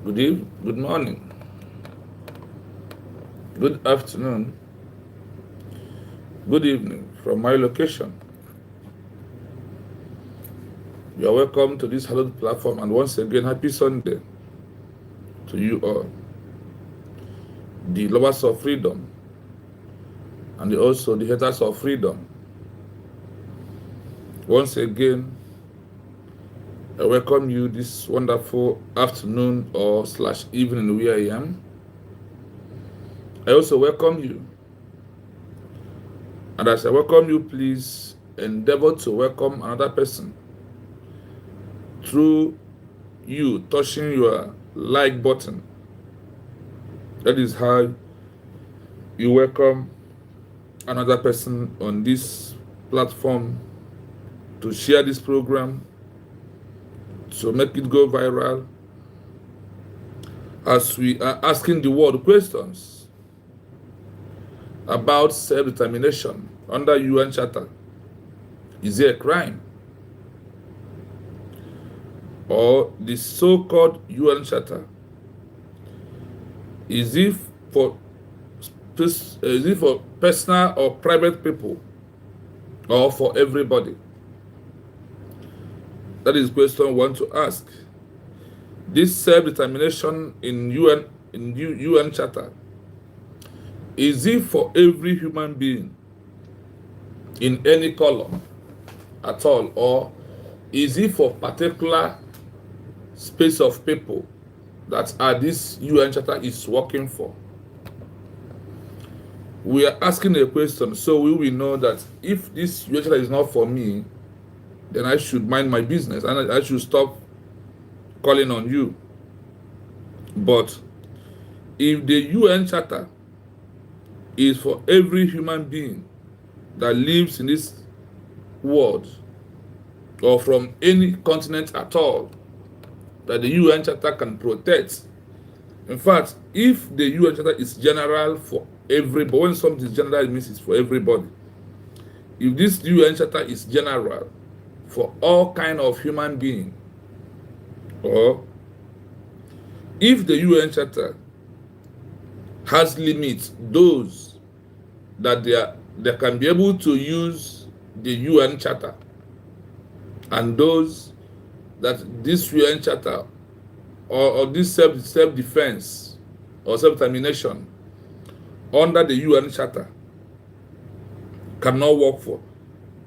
Good morning, good afternoon, good evening from my location. You are welcome to this hallowed platform, and once again, happy Sunday to you all, the lovers of freedom and also the haters of freedom. Once again, I welcome you this wonderful afternoon or slash evening where I am. I also welcome you, and as I welcome you, please endeavor to welcome another person through you touching your like button. That is how you welcome another person on this platform to share this program, to make it go viral, as we are asking the world questions about self-determination under UN Charter. Is it a crime? Or the so-called UN Charter, is it for personal or private people, or for everybody? That is the question I want to ask. This self-determination in UN Charter, is it for every human being in any color at all, or is it for particular space of people that this UN Charter is working for? We are asking a question so we will know that if this UN Charter is not for me, then I should mind my business and I should stop calling on you. But if the UN Charter is for every human being that lives in this world or from any continent at all, that the UN Charter can protect. In fact, if the UN Charter is general for everybody, when something is general, it means it's for everybody. If this UN Charter is general for all kind of human being, or if the UN Charter has limits, those that they can be able to use the UN Charter, and those that this UN Charter or this self-defense or self-determination under the UN Charter cannot work for,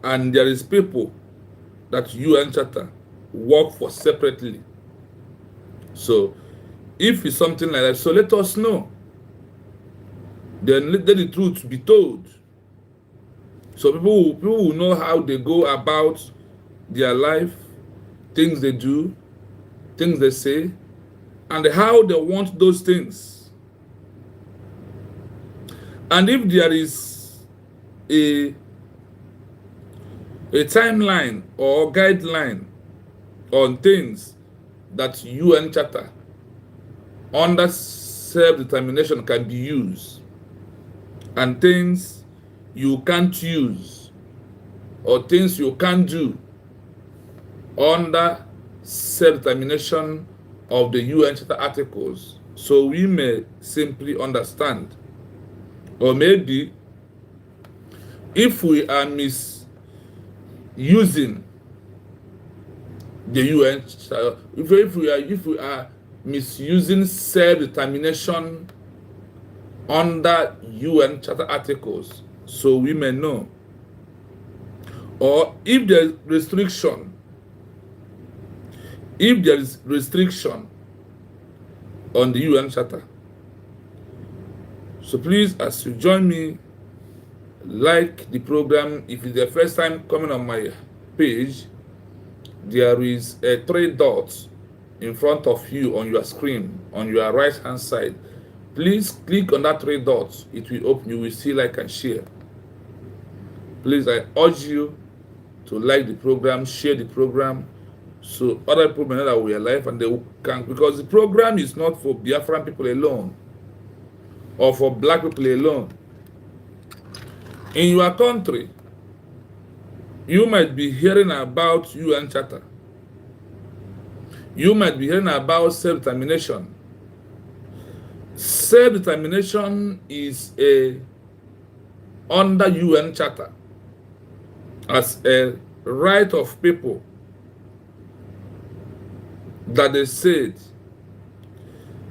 and there is people that UN Charter work for separately. So if it's something like that, so let us know. Then let the truth be told. So people will know how they go about their life, things they do, things they say, and how they want those things. And if there is a timeline or guideline on things that UN Charter under self-determination can be used, and things you can't use, or things you can't do under self-determination of the UN Charter articles, so we may simply understand. Or maybe if we are misusing the UN Charter, if we are misusing self-determination under UN Charter articles, so we may know. Or if there is restriction, on the UN Charter. So please, as you join me, like the program. If it's the first time coming on my page, there is a 3 dots in front of you on your screen, on your right hand side. Please click on that 3 dots. It will open. You will see like and share. Please, I urge you to like the program, share the program, so other people may know that we are alive, and they can, because the program is not for Biafran people alone or for black people alone. In your country, you might be hearing about UN Charter. You might be hearing about self-determination. Self-determination is a under UN Charter as a right of people that they said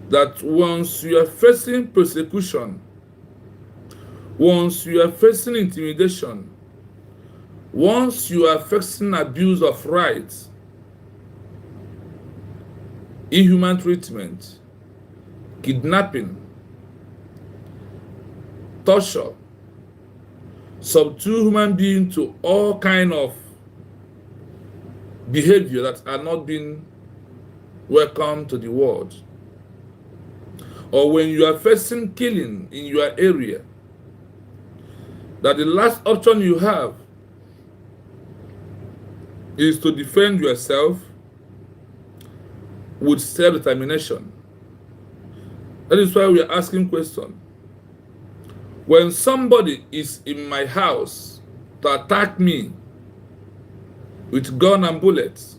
that once you are facing persecution, once you are facing intimidation, once you are facing abuse of rights, inhuman treatment, kidnapping, torture, subdue human beings to all kind of behavior that are not being welcome to the world, or when you are facing killing in your area, that the last option you have is to defend yourself with self-determination. That is why we are asking questions. When somebody is in my house to attack me with gun and bullets,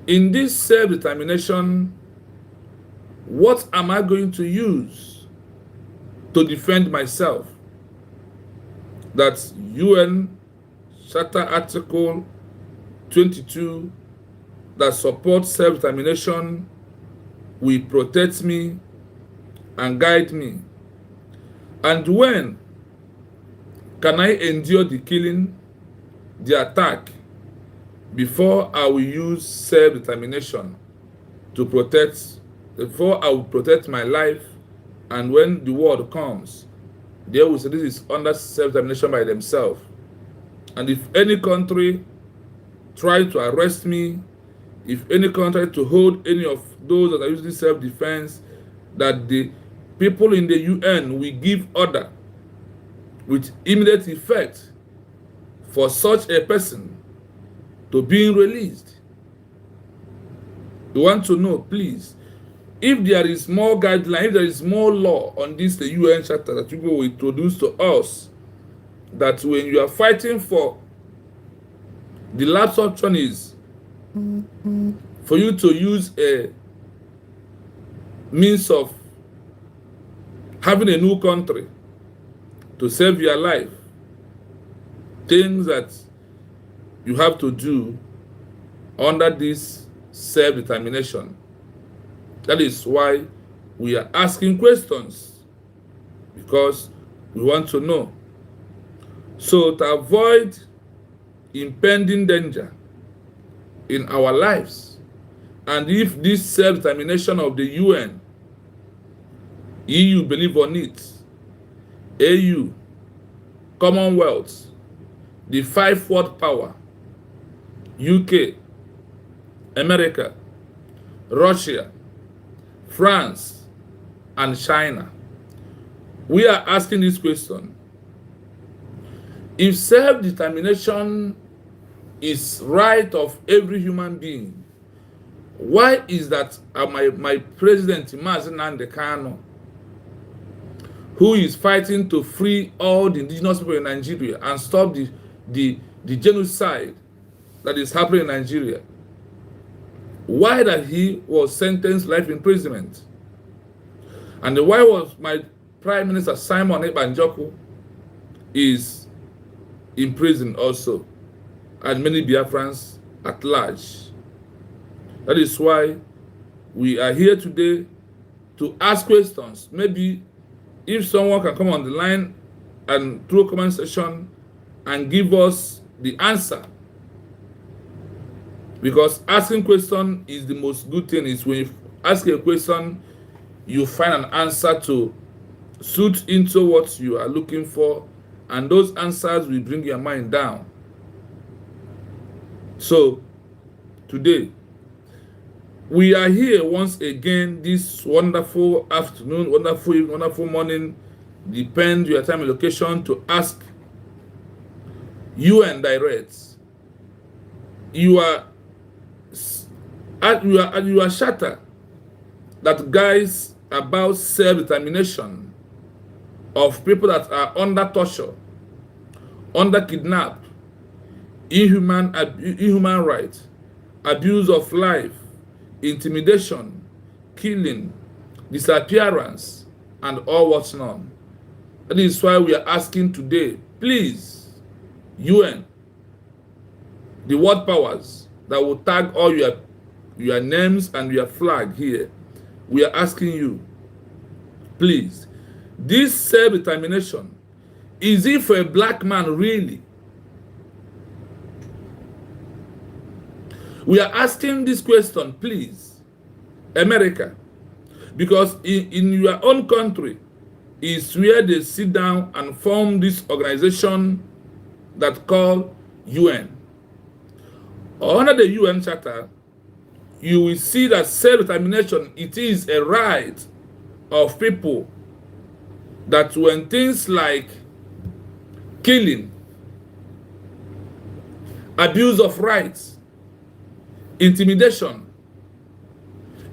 in this self-determination, what am I going to use to defend myself? That's UN Charter Article 22 that supports self-determination, will protect me and guide me. And when can I endure the killing, the attack, before I will use self-determination to protect, before I will protect my life, and when the world comes, they will say this is under self-determination by themselves. And if any country try to arrest me, if any country to hold any of those that are using self-defense, that the people in the UN will give order with immediate effect for such a person to be released. You want to know, please, if there is more guideline, if there is more law on this, the UN Charter that you will introduce to us, that when you are fighting for, the last option is for you to use a means of having a new country to save your life, things that you have to do under this self-determination. That is why we are asking questions, because we want to know. So to avoid impending danger in our lives, and if this self-determination of the UN, EU believe on it, AU, Commonwealth, the 5 world power, UK, America, Russia, France, and China, we are asking this question. If self-determination is right of every human being, why is that my president, Mazi Nnamdi Kanu, who is fighting to free all the indigenous people in Nigeria and stop the genocide that is happening in Nigeria, why that he was sentenced life imprisonment? And why was my Prime Minister Simon Ekpa Njoku is in prison also, and many Biafrans at large? That is why we are here today to ask questions. Maybe if someone can come on the line and through a comment section and give us the answer. Because asking question is the most good thing. Is when you ask a question, you find an answer to suit into what you are looking for, and those answers will bring your mind down. So today, we are here once again this wonderful afternoon, wonderful evening, wonderful morning, depend your time and location, to ask UN direct. You are charter that guides about self-determination of people that are under torture, under kidnap, inhuman right, abuse of life, intimidation, killing, disappearance, and all what's not. That is why we are asking today, please, UN, the world powers that will tag all your names and your flag here, we are asking you, please, this self-determination, is it for a black man really? We are asking this question, please, America, because in your own country is where they sit down and form this organization that called UN. Under the UN Charter, you will see that self-determination, it is a right of people that when things like killing, abuse of rights, intimidation,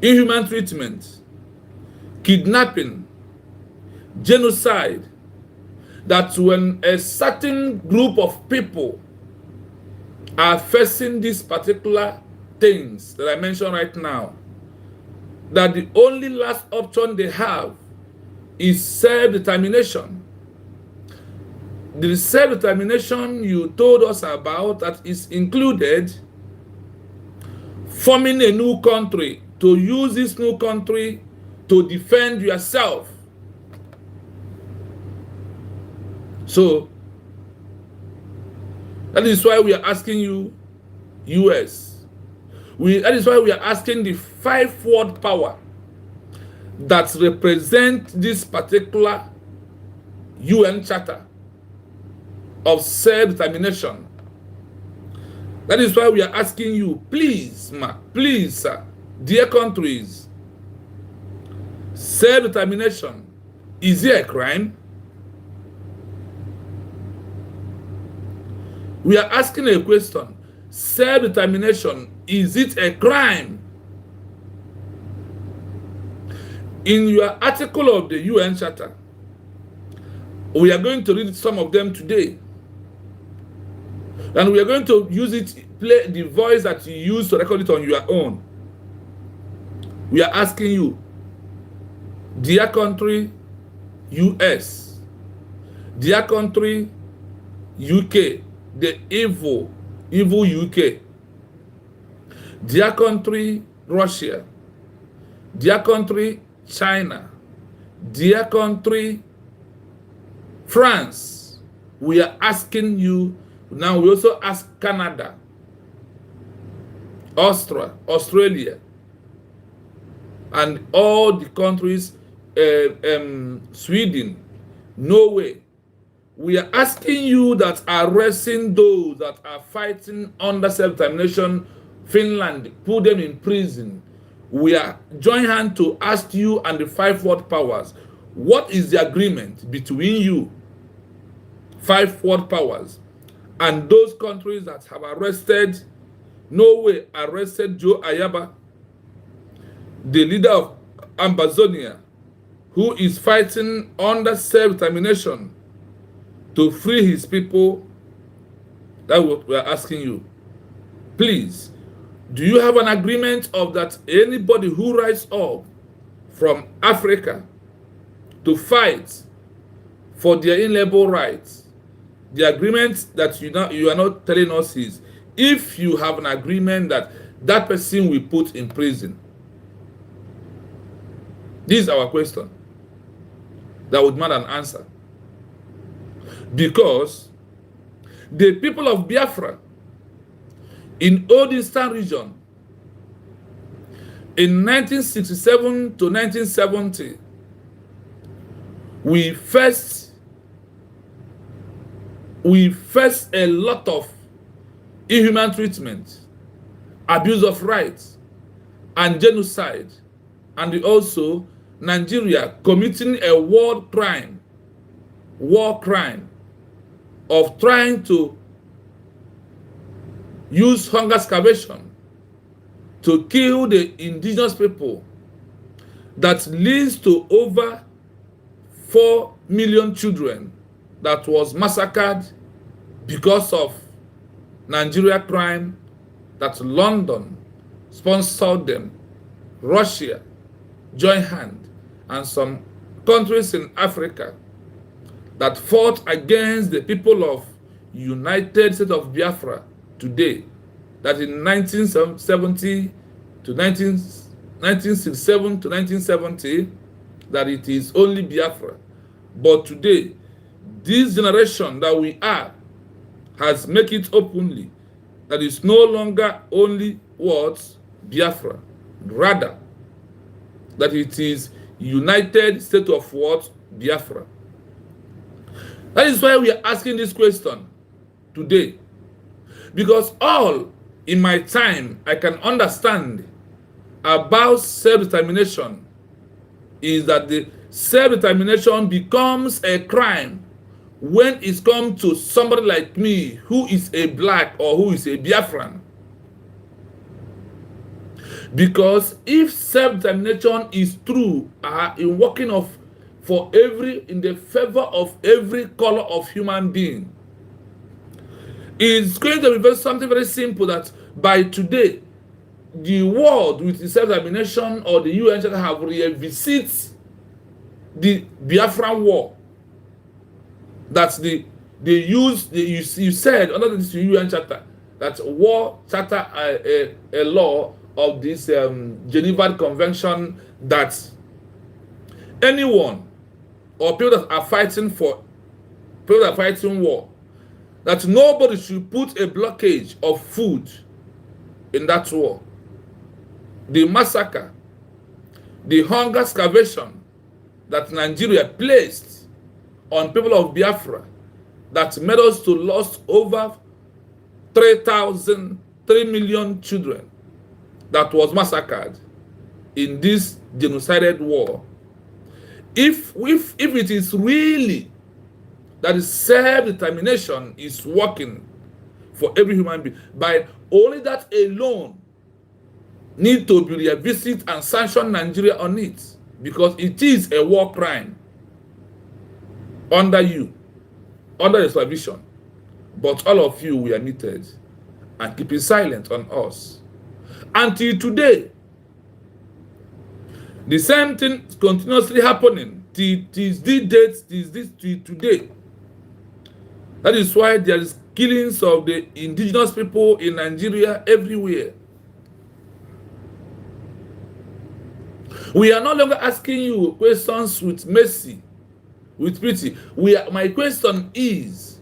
inhuman treatment, kidnapping, genocide, that when a certain group of people are facing these particular things that I mentioned right now, that the only last option they have is self-determination. The self-determination you told us about that is included forming a new country, to use this new country to defend yourself. So that is why we are asking you, US. That is why we are asking the 5 world power that represent this particular UN Charter of self-determination. That is why we are asking you, please, please, sir, dear countries, self-determination, is it a crime? We are asking a question. Self-determination, is it a crime? In your article of the UN Charter, we are going to read some of them today. And we are going to use it, play the voice that you use to record it on your own. We are asking you, dear country, US, dear country, UK, the evil UK, dear country, Russia, dear country, China, dear country, France, we are asking you. Now we also ask Canada, Australia, and all the countries, Sweden, Norway. We are asking you that are arresting those that are fighting under self-determination, Finland, put them in prison. We are join hand to ask you and the 5 world powers, what is the agreement between you, 5 world powers, and those countries that have arrested, Norway arrested Joe Ayaba, the leader of Ambazonia, who is fighting under self-determination to free his people. That's what we are asking you. Please, do you have an agreement of that anybody who rises up from Africa to fight for their inalienable rights? The agreement that you are not telling us is, if you have an agreement that that person will put in prison. This is our question that would demand an answer. Because the people of Biafra in Old Eastern region in 1967 to 1970, we faced a lot of inhuman treatment, abuse of rights, and genocide, and also Nigeria committing a war crime of trying to use hunger starvation to kill the indigenous people that leads to over 4 million children that was massacred because of Nigeria crime, that London sponsored them, Russia joined hand. and some countries in Africa that fought against the people of United States of Biafra today, that in 1970 to 1967 to 1970, that it is only Biafra. But today, this generation that we are has made it openly that it's no longer only what Biafra, rather that it is United States of what Biafra. That is why we are asking this question today, because all in my time I can understand about self-determination is that the self-determination becomes a crime when it's come to somebody like me who is a black or who is a Biafran. Because if self-determination is true in working in the favor of every color of human being, it's going to be something very simple, that by today the world with the self-determination or the UN Charter have revisited the Biafran war. That's you said under this UN Charter, that war charter a law of this Geneva Convention, that anyone or people that are fighting war, that nobody should put a blockage of food in that war. The massacre, the hunger starvation that Nigeria placed on people of Biafra, that made us to lost over 3 million children that was massacred in this genocidal war. If it is really that self-determination is working for every human being, by only that alone need to be revisited and sanction Nigeria on it, because it is a war crime under the supervision. But all of you were muted and keeping silent on us. Until today, the same thing is continuously happening till today. That is why there is killings of the indigenous people in Nigeria everywhere. We are no longer asking you questions with mercy, with pity. My question is,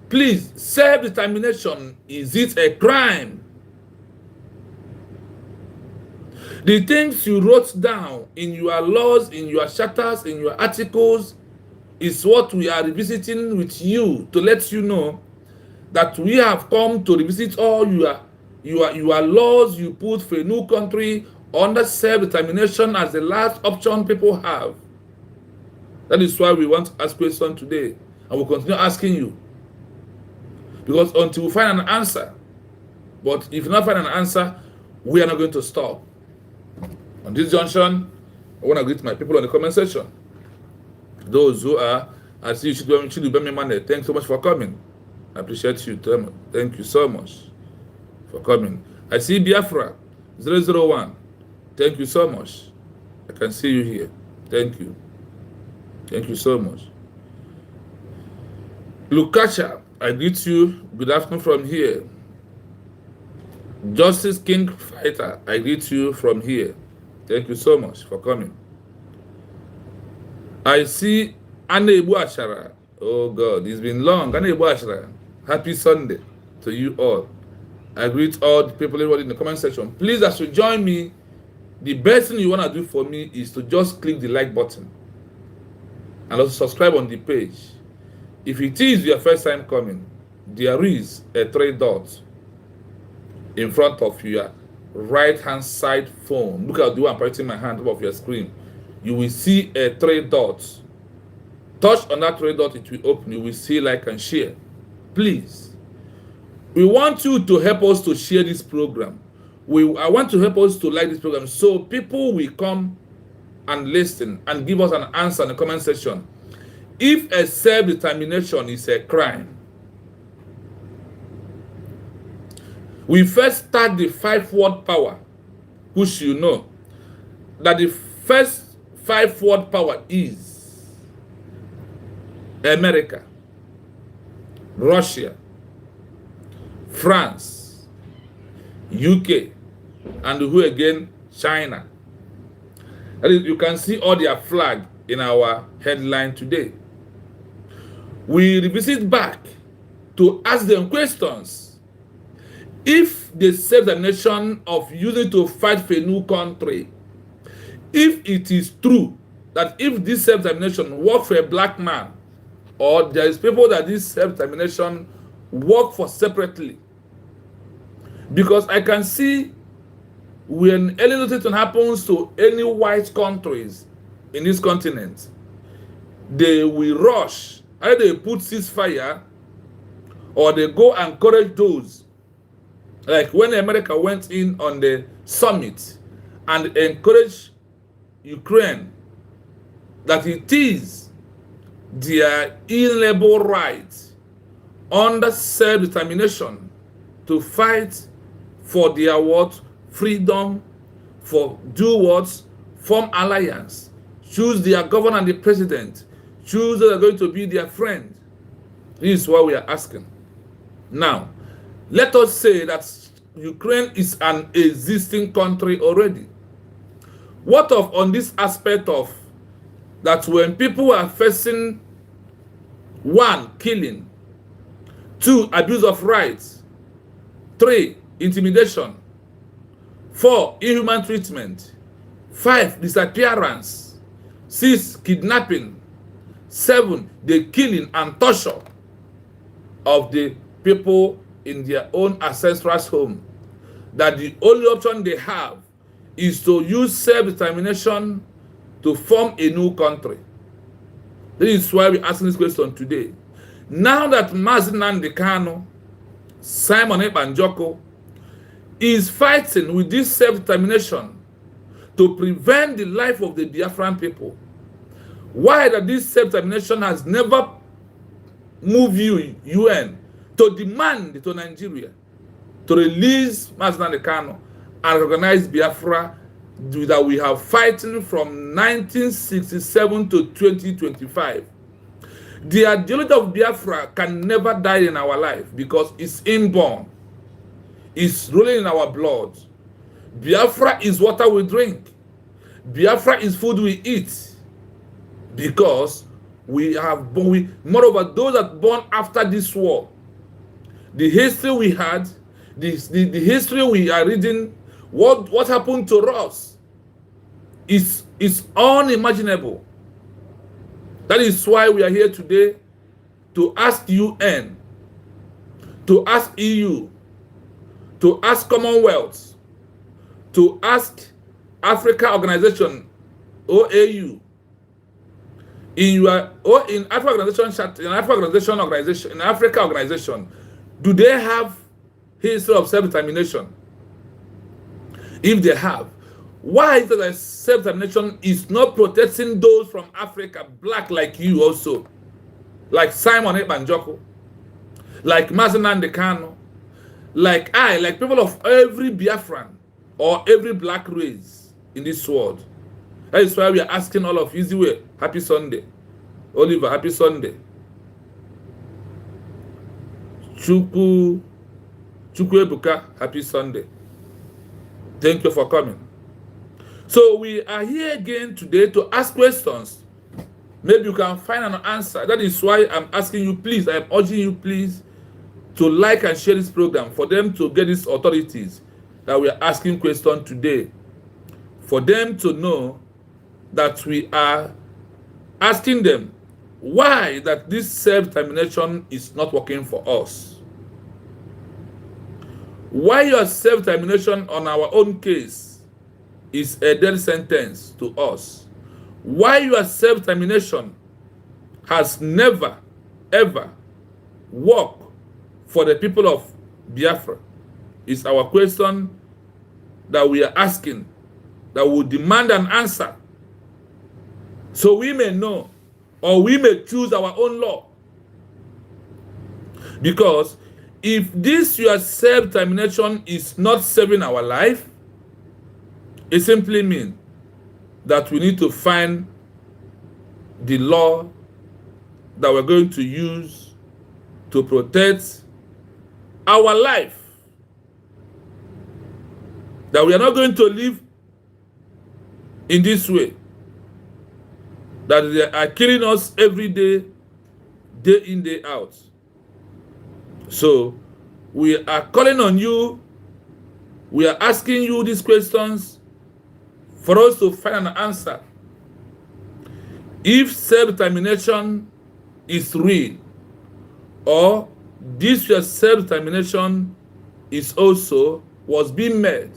please, self-determination, is it a crime? The things you wrote down in your laws, in your charters, in your articles, is what we are revisiting with you, to let you know that we have come to revisit all your laws you put for a new country under self-determination as the last option people have. That is why we want to ask questions today, and we'll continue asking you, because until we find an answer. But if you not find an answer, we are not going to stop. On this junction, I want to greet my people on the comment section. Those who are, I see you should be money. Thanks so much for coming. I appreciate you. Thank you so much for coming. I see Biafra 001. Thank you so much. I can see you here. Thank you. Thank you so much. Lukacha, I greet you. Good afternoon from here. Justice King Fighter, I greet you from here. Thank you so much for coming. I see Anebu Ashara. Oh God, it's been long. Anebu Ashara. Happy Sunday to you all. I greet all the people in the comment section. Please, as you join me, the best thing you want to do for me is to just click the like button and also subscribe on the page. If it is your first time coming, there is a 3 dots in front of your right hand side phone. Look at the one I'm pointing my hand above your screen. You will see a 3 dots. Touch on that 3 dots, it will open. You will see like and share. Please, we want you to help us to share this program. I want to help us to like this program, so people will come and listen and give us an answer in the comment section. If a self-determination is a crime, we first start the 5-word power, which you know that the first five world power is America, Russia, France, UK, and who again? China. That is, you can see all their flag in our headline today. We revisit back to ask them questions. If they save the nation of using to fight for a new country, if it is true that if this self-determination work for a black man, or there is people that this self-determination work for separately, because I can see when any nothing happens to any white countries in this continent, they will rush, either they put ceasefire or they go and encourage those, like when America went in on the summit and encouraged Ukraine that it is their inalienable right under self-determination to fight for their what? Freedom, for do what? Form alliance, choose their governor and the president, choose those that are going to be their friend. This is what we are asking. Now, let us say that Ukraine is an existing country already. What of on this aspect of that when people are facing 1, killing, 2, abuse of rights, 3, intimidation, 4, inhuman treatment, 5, disappearance, 6, kidnapping, 7, the killing and torture of the people in their own ancestral home, that the only option they have is to use self-determination to form a new country. This is why we're asking this question today. Now that Mazi Nnamdi Kanu, Simon Ekpa Njoku, is fighting with this self-determination to prevent the life of the Biafran people, why that this self-determination has never moved UN to demand to Nigeria to release Mazi Nnamdi Kanu and recognize Biafra that we have fighting from 1967 to 2025. The ideology of Biafra can never die in our life because it's inborn. It's rolling in our blood. Biafra is water we drink. Biafra is food we eat. Because we have born, moreover, those that born after this war, the history we had, the history we are reading, what happened to us is unimaginable. That is why we are here today to ask UN, to ask EU, to ask Commonwealth, to ask Africa Organization, OAU, in Africa organization, do they have history of self-determination? If they have, why is it that self-determination is not protecting those from Africa, black like you also, like Simon Ekpa Njoku, like Mazi Nnamdi Kanu, like people of every Biafran or every black race in this world? That is why we are asking all of Easy Way, happy Sunday. Oliver, happy Sunday. Chukwu Ebuka, happy Sunday. Thank you for coming. So we are here again today to ask questions. Maybe you can find an answer. That is why I'm asking you, please, I'm urging you, please, to like and share this program for them to get these authorities that we are asking questions today, for them to know that we are asking them why that this self-determination is not working for us. Why your self-determination on our own case is a death sentence to us. Why your self-determination has never, ever worked for the people of Biafra is our question that we are asking, that will demand an answer, so we may know, or we may choose our own law. Because if this your self-determination is not saving our life, it simply means that we need to find the law that we're going to use to protect our life. That we are not going to live in this way. That they are killing us every day, day in, day out. So we are calling on you. We are asking you these questions for us to find an answer. If self-determination is real, or this your self-determination was being made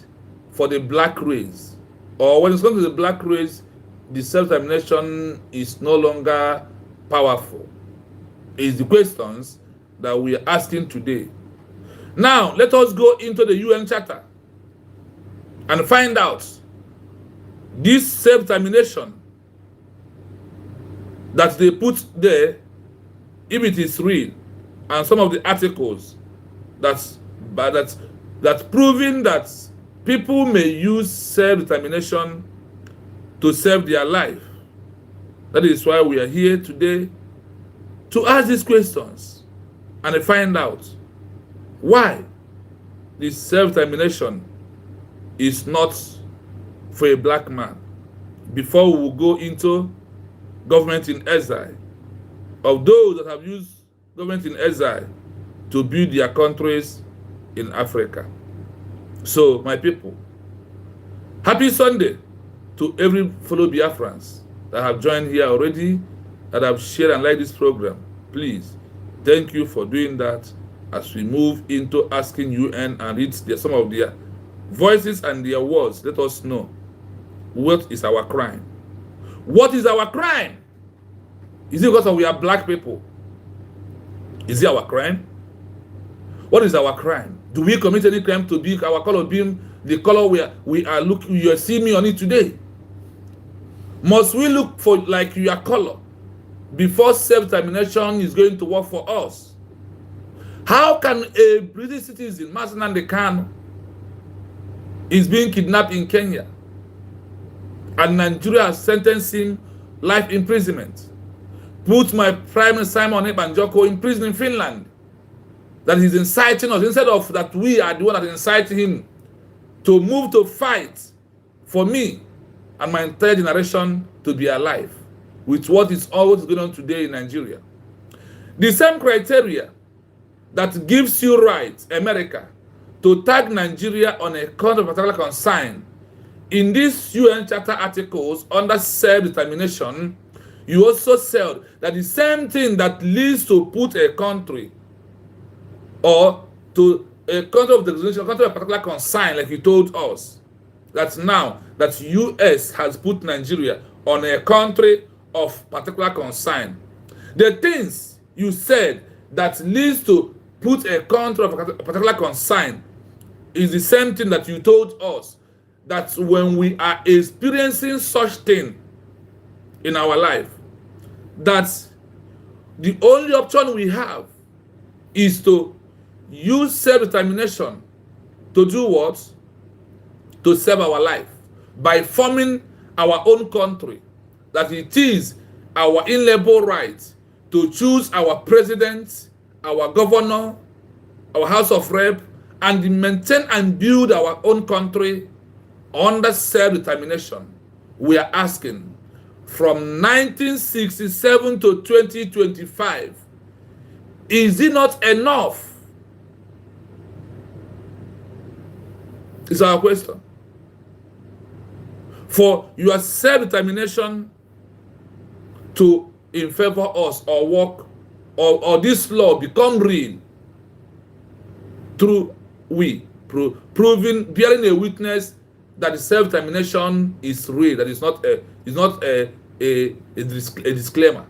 for the black race, or when it comes to the black race, the self-determination is no longer powerful. Is the questions that we are asking today. Now, let us go into the UN Charter and find out this self-determination that they put there, if it is real, and some of the articles that's proving that people may use self-determination to save their life. That is why we are here today to ask these questions and find out why this self-determination is not for a black man. Before we will go into government in exile, of those that have used government in exile to build their countries in Africa. So, my people, happy Sunday to every fellow Biafrans that have joined here already, that have shared and liked this program. Please, thank you for doing that as we move into asking UN and read some of their voices and their words. Let us know, what is our crime? What is our crime? Is it because we are black people? Is it our crime? What is our crime? Do we commit any crime to be our color being the color we are looking? You are seeing me on it today. Must we look for like your color before self-determination is going to work for us? How can a British citizen, Mazi Nnamdi Kanu, is being kidnapped in Kenya, and Nigeria has sentenced him life imprisonment? Put my Prime Minister Simon Ekpa Njoku in prison in Finland. That he's inciting us, instead of that we are the one that inciting him to move to fight for me and my entire generation to be alive, with what is always going on today in Nigeria. The same criteria that gives you right, America, to tag Nigeria on account of particular concern in these UN Charter articles under self-determination, you also said that the same thing that leads to put a country or to a country of the resolution, a country of particular concern, like you told us, that now that US has put Nigeria on a country of particular concern. The things you said that leads to put a country of a particular concern is the same thing that you told us, that when we are experiencing such thing in our life, that the only option we have is to use self-determination to do what? To save our life by forming our own country. That it is our inalienable right to choose our president, our governor, our House of Rep, and maintain and build our own country under self-determination. We are asking, from 1967 to 2025, is it not enough? Is our question. For your self-determination to in favor us or work, or this law become real through proving, bearing a witness that the self-determination is real, that is not a disclaimer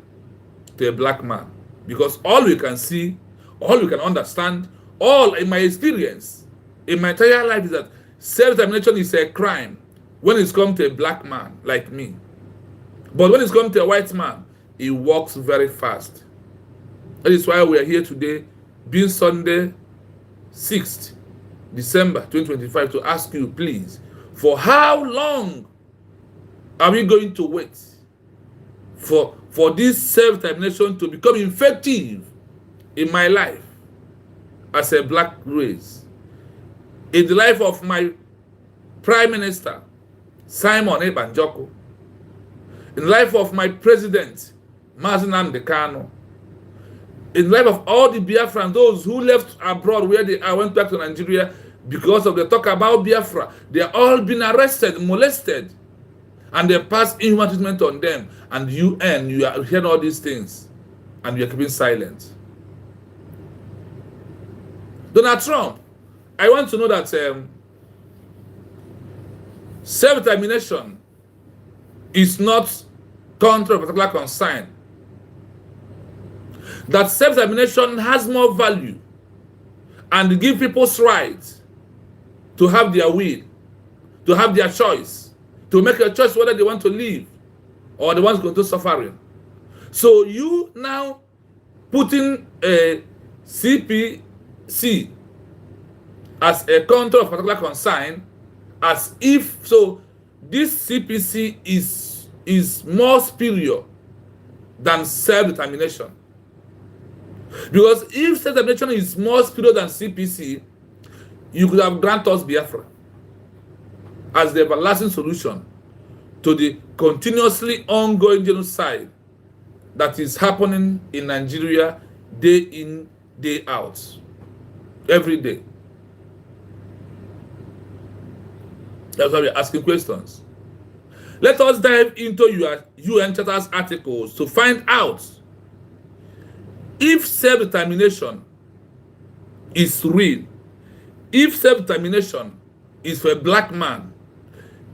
to a black man. Because all we can see, all we can understand, all in my experience, in my entire life, is that self-determination is a crime when it's come to a black man like me. But when it's come to a white man, it works very fast. That is why we are here today, being Sunday, 6th December 2025, to ask you, please, for how long Are we going to wait for this self-determination to become effective in my life as a black race, in the life of my Prime Minister, Simon Ekpa Njoku, in the life of my President, Mazi Nnamdi Kanu, in the life of all the Biafrans, those who left abroad where they are, went back to Nigeria because of the talk about Biafra. They are all been arrested, molested, and they pass inhuman treatment on them. And you are hearing all these things, and you are keeping silent. Donald Trump, I want to know that self-determination is not contrary to a particular concern. That self-determination has more value and give people's right to have their will, to have their choice, to make a choice whether they want to live or they want to go to suffering. So you now putting a CPC as a counter of particular concern, as if so this CPC is more superior than self-determination. Because if self-determination is more superior than CPC, you could have granted us Biafra as the everlasting solution to the continuously ongoing genocide that is happening in Nigeria day in, day out, every day. That's why we're asking questions. Let us dive into your UN Charter's articles to find out if self-determination is real, if self-determination is for a black man,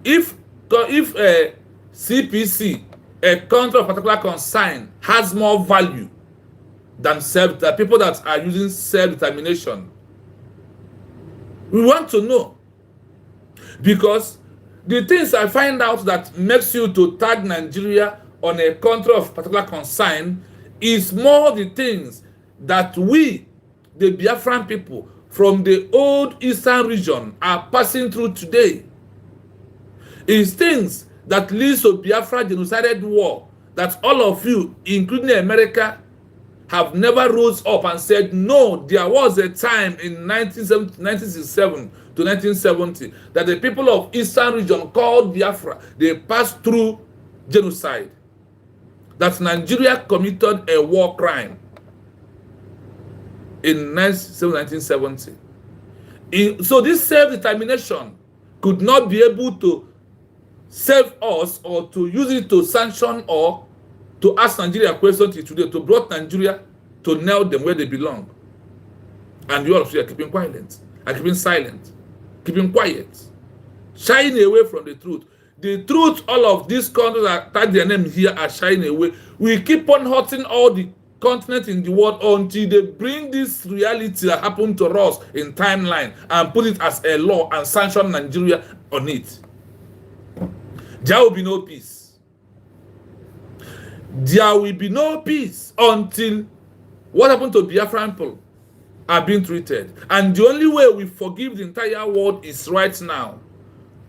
if a CPC, a country of particular concern, has more value than the people that are using self-determination. We want to know, because the things I find out that makes you to tag Nigeria on a country of particular concern is more the things that we, the Biafran people from the old eastern region, are passing through today. It's things that leads to Biafra genocidal war that all of you, including America, have never rose up and said, no, there was a time in 1967 to 1970 that the people of eastern region called Biafra, they passed through genocide. That Nigeria committed a war crime in 1970. So this self-determination could not be able to save us or to use it to sanction or to ask Nigeria questions today, to brought Nigeria to nail them where they belong. And you all of you are keeping quiet, are keeping silent, keeping quiet, shying away from the truth. The truth, all of these countries that tag their name here are shying away. We keep on hurting all the continents in the world until they bring this reality that happened to us in timeline and put it as a law and sanction Nigeria on it. There will be no peace. There will be no peace until what happened to Biafran people are being treated. And the only way we forgive the entire world is right now,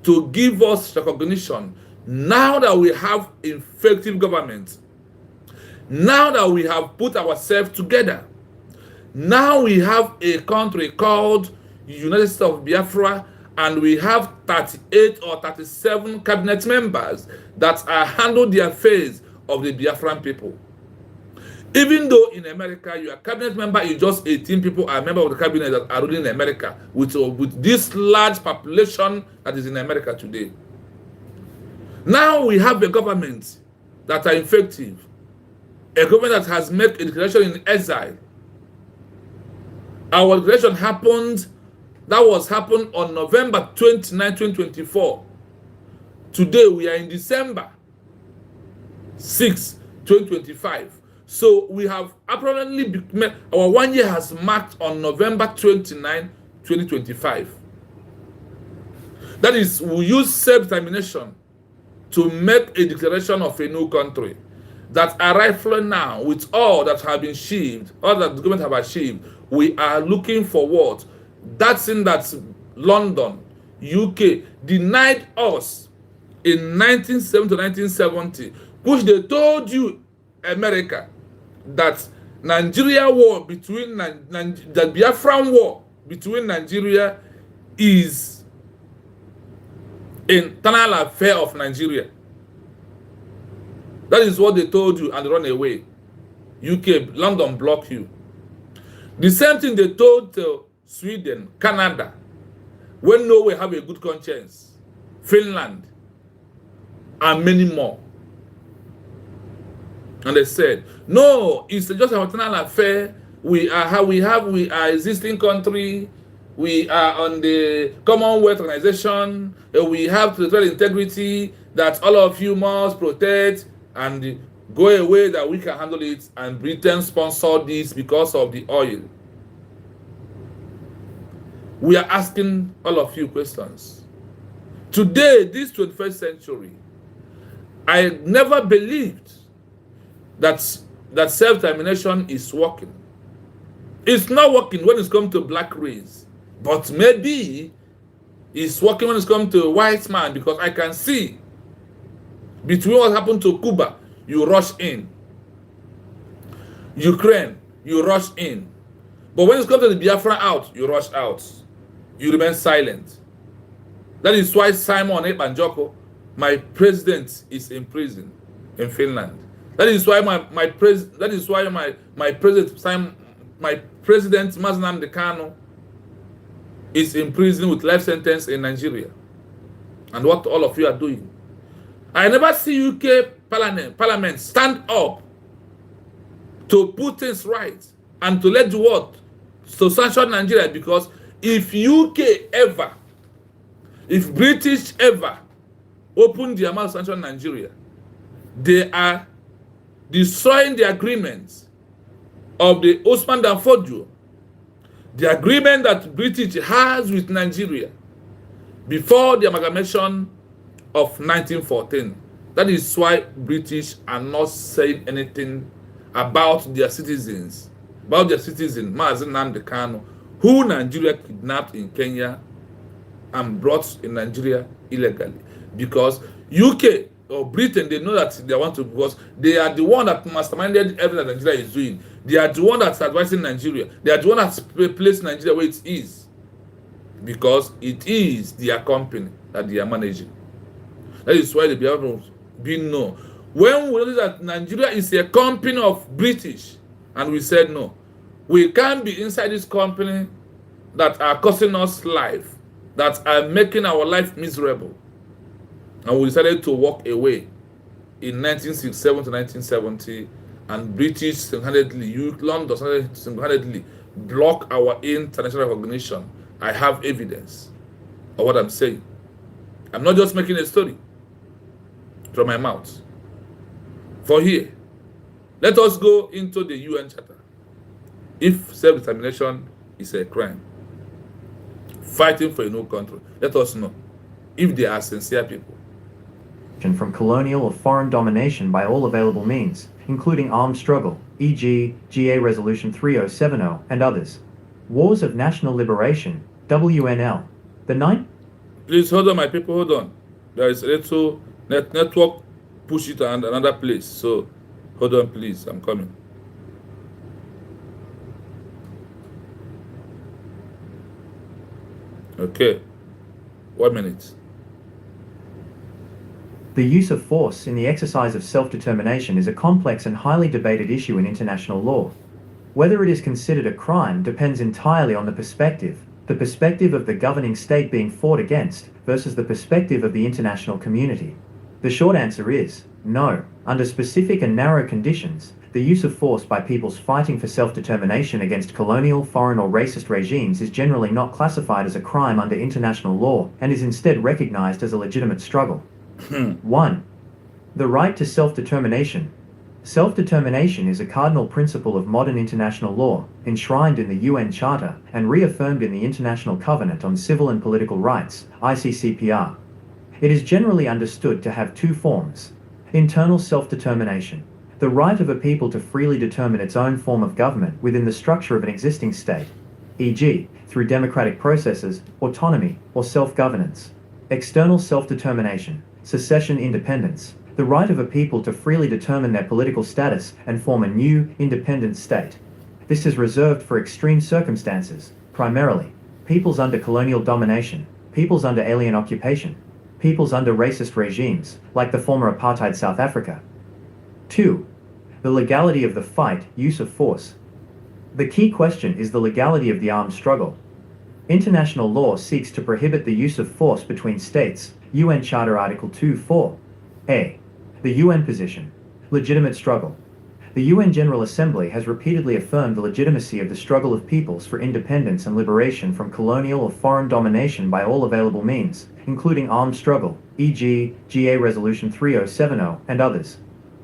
to give us recognition. Now that we have effective government, now that we have put ourselves together, now we have a country called United States of Biafra, and we have 38 or 37 cabinet members that are handling the affairs of the Biafran people. Even though in America, your cabinet member is just 18 people are members of the cabinet that are ruling in America with this large population that is in America today. Now we have a government that are effective, a government that has made a declaration in exile. Our declaration happened on November 29, 2024. Today we are in December 6, 2025. So we have apparently, our 1 year has marked on November 29, 2025. That is, we use self-determination to make a declaration of a new country that are rightfully now, with all that have been achieved, all that the government have achieved. We are looking forward. That thing that London, UK denied us in 1970 to 1970, which they told you, America, that Nigeria war between the Biafran war between Nigeria is internal affair of Nigeria. That is what they told you, and they run away. UK, London block you. The same thing they told Sweden, Canada, when Norway have a good conscience, Finland, and many more. And they said, no, it's just an internal affair. We are existing country. We are on the Commonwealth Organization. We have territorial integrity that all of you must protect and go away, that we can handle it. And Britain sponsored this because of the oil. We are asking all of you questions. Today, this 21st century, I never believed that self-determination is working. It's not working when it's come to black race, but maybe it's working when it's come to white man, because I can see between what happened to Cuba, you rush in. Ukraine, you rush in. But when it's come to the Biafra out, you rush out. You remain silent. That is why Simon Ekpanjoko, my president, is in prison in Finland. That is why my president Mazi Nnamdi Kanu is in prison with life sentence in Nigeria. And what all of you are doing. I never see UK parliament stand up to put things right and to let the world to sanction Nigeria, because if UK ever, if British ever open their mouth to sanction Nigeria, they are destroying the agreements of the Osman Danfodio, the agreement that British has with Nigeria before the amalgamation of 1914. That is why British are not saying anything about their citizens, Mazi Nnamdi Kanu, who Nigeria kidnapped in Kenya and brought in Nigeria illegally. Because UK or Britain, they know that they want to, because they are the one that masterminded everything that Nigeria is doing. They are the one that's advising Nigeria. They are the one that's placed Nigeria where it is, because it is their company that they are managing. That is why the Biafrans being known. When we notice that Nigeria is a company of British, and we said no, we can't be inside this company that are costing us life, that are making our life miserable. And we decided to walk away in 1967 to 1970, and British single-handedly, London single-handedly block our international recognition. I have evidence of what I'm saying. I'm not just making a story from my mouth. For here, let us go into the UN Charter. If self-determination is a crime, fighting for a new country, let us know if they are sincere people. From colonial or foreign domination by all available means, including armed struggle, e.g., GA Resolution 3070 and others. Wars of National Liberation, WNL. The 9th. Please hold on, my people, hold on. There is a little network push it to another place. So hold on, please. I'm coming. Okay. 1 minute. The use of force in the exercise of self-determination is a complex and highly debated issue in international law. Whether it is considered a crime depends entirely on the perspective of the governing state being fought against versus the perspective of the international community. The short answer is no. Under specific and narrow conditions, the use of force by peoples fighting for self-determination against colonial, foreign or racist regimes is generally not classified as a crime under international law and is instead recognized as a legitimate struggle. 1. The right to self-determination. Self-determination is a cardinal principle of modern international law, enshrined in the UN Charter and reaffirmed in the International Covenant on Civil and Political Rights, ICCPR. It is generally understood to have two forms. Internal self-determination, the right of a people to freely determine its own form of government within the structure of an existing state, e.g., through democratic processes, autonomy, or self-governance. External self-determination, secession independence, the right of a people to freely determine their political status and form a new, independent state. This is reserved for extreme circumstances, primarily peoples under colonial domination, peoples under alien occupation, peoples under racist regimes, like the former apartheid South Africa. 2. The legality of the fight, use of force. The key question is the legality of the armed struggle. International law seeks to prohibit the use of force between states, UN Charter Article 2.4. A. The UN position. Legitimate struggle. The UN General Assembly has repeatedly affirmed the legitimacy of the struggle of peoples for independence and liberation from colonial or foreign domination by all available means, including armed struggle, e.g., GA Resolution 3070, and others.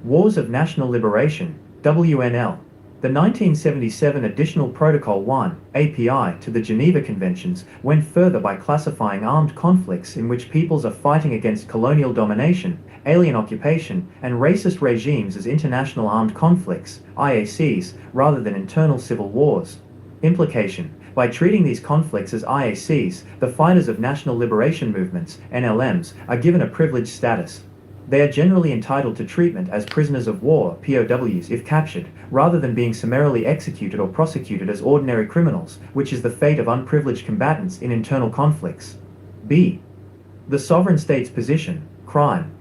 Wars of National Liberation, WNL. The 1977 Additional Protocol 1, API, to the Geneva Conventions went further by classifying armed conflicts in which peoples are fighting against colonial domination, alien occupation, and racist regimes as international armed conflicts, IACs, rather than internal civil wars. Implication: by treating these conflicts as IACs, the fighters of national liberation movements, NLMs, are given a privileged status. They are generally entitled to treatment as prisoners of war, POWs, if captured, rather than being summarily executed or prosecuted as ordinary criminals, which is the fate of unprivileged combatants in internal conflicts. B. The sovereign state's position, crime.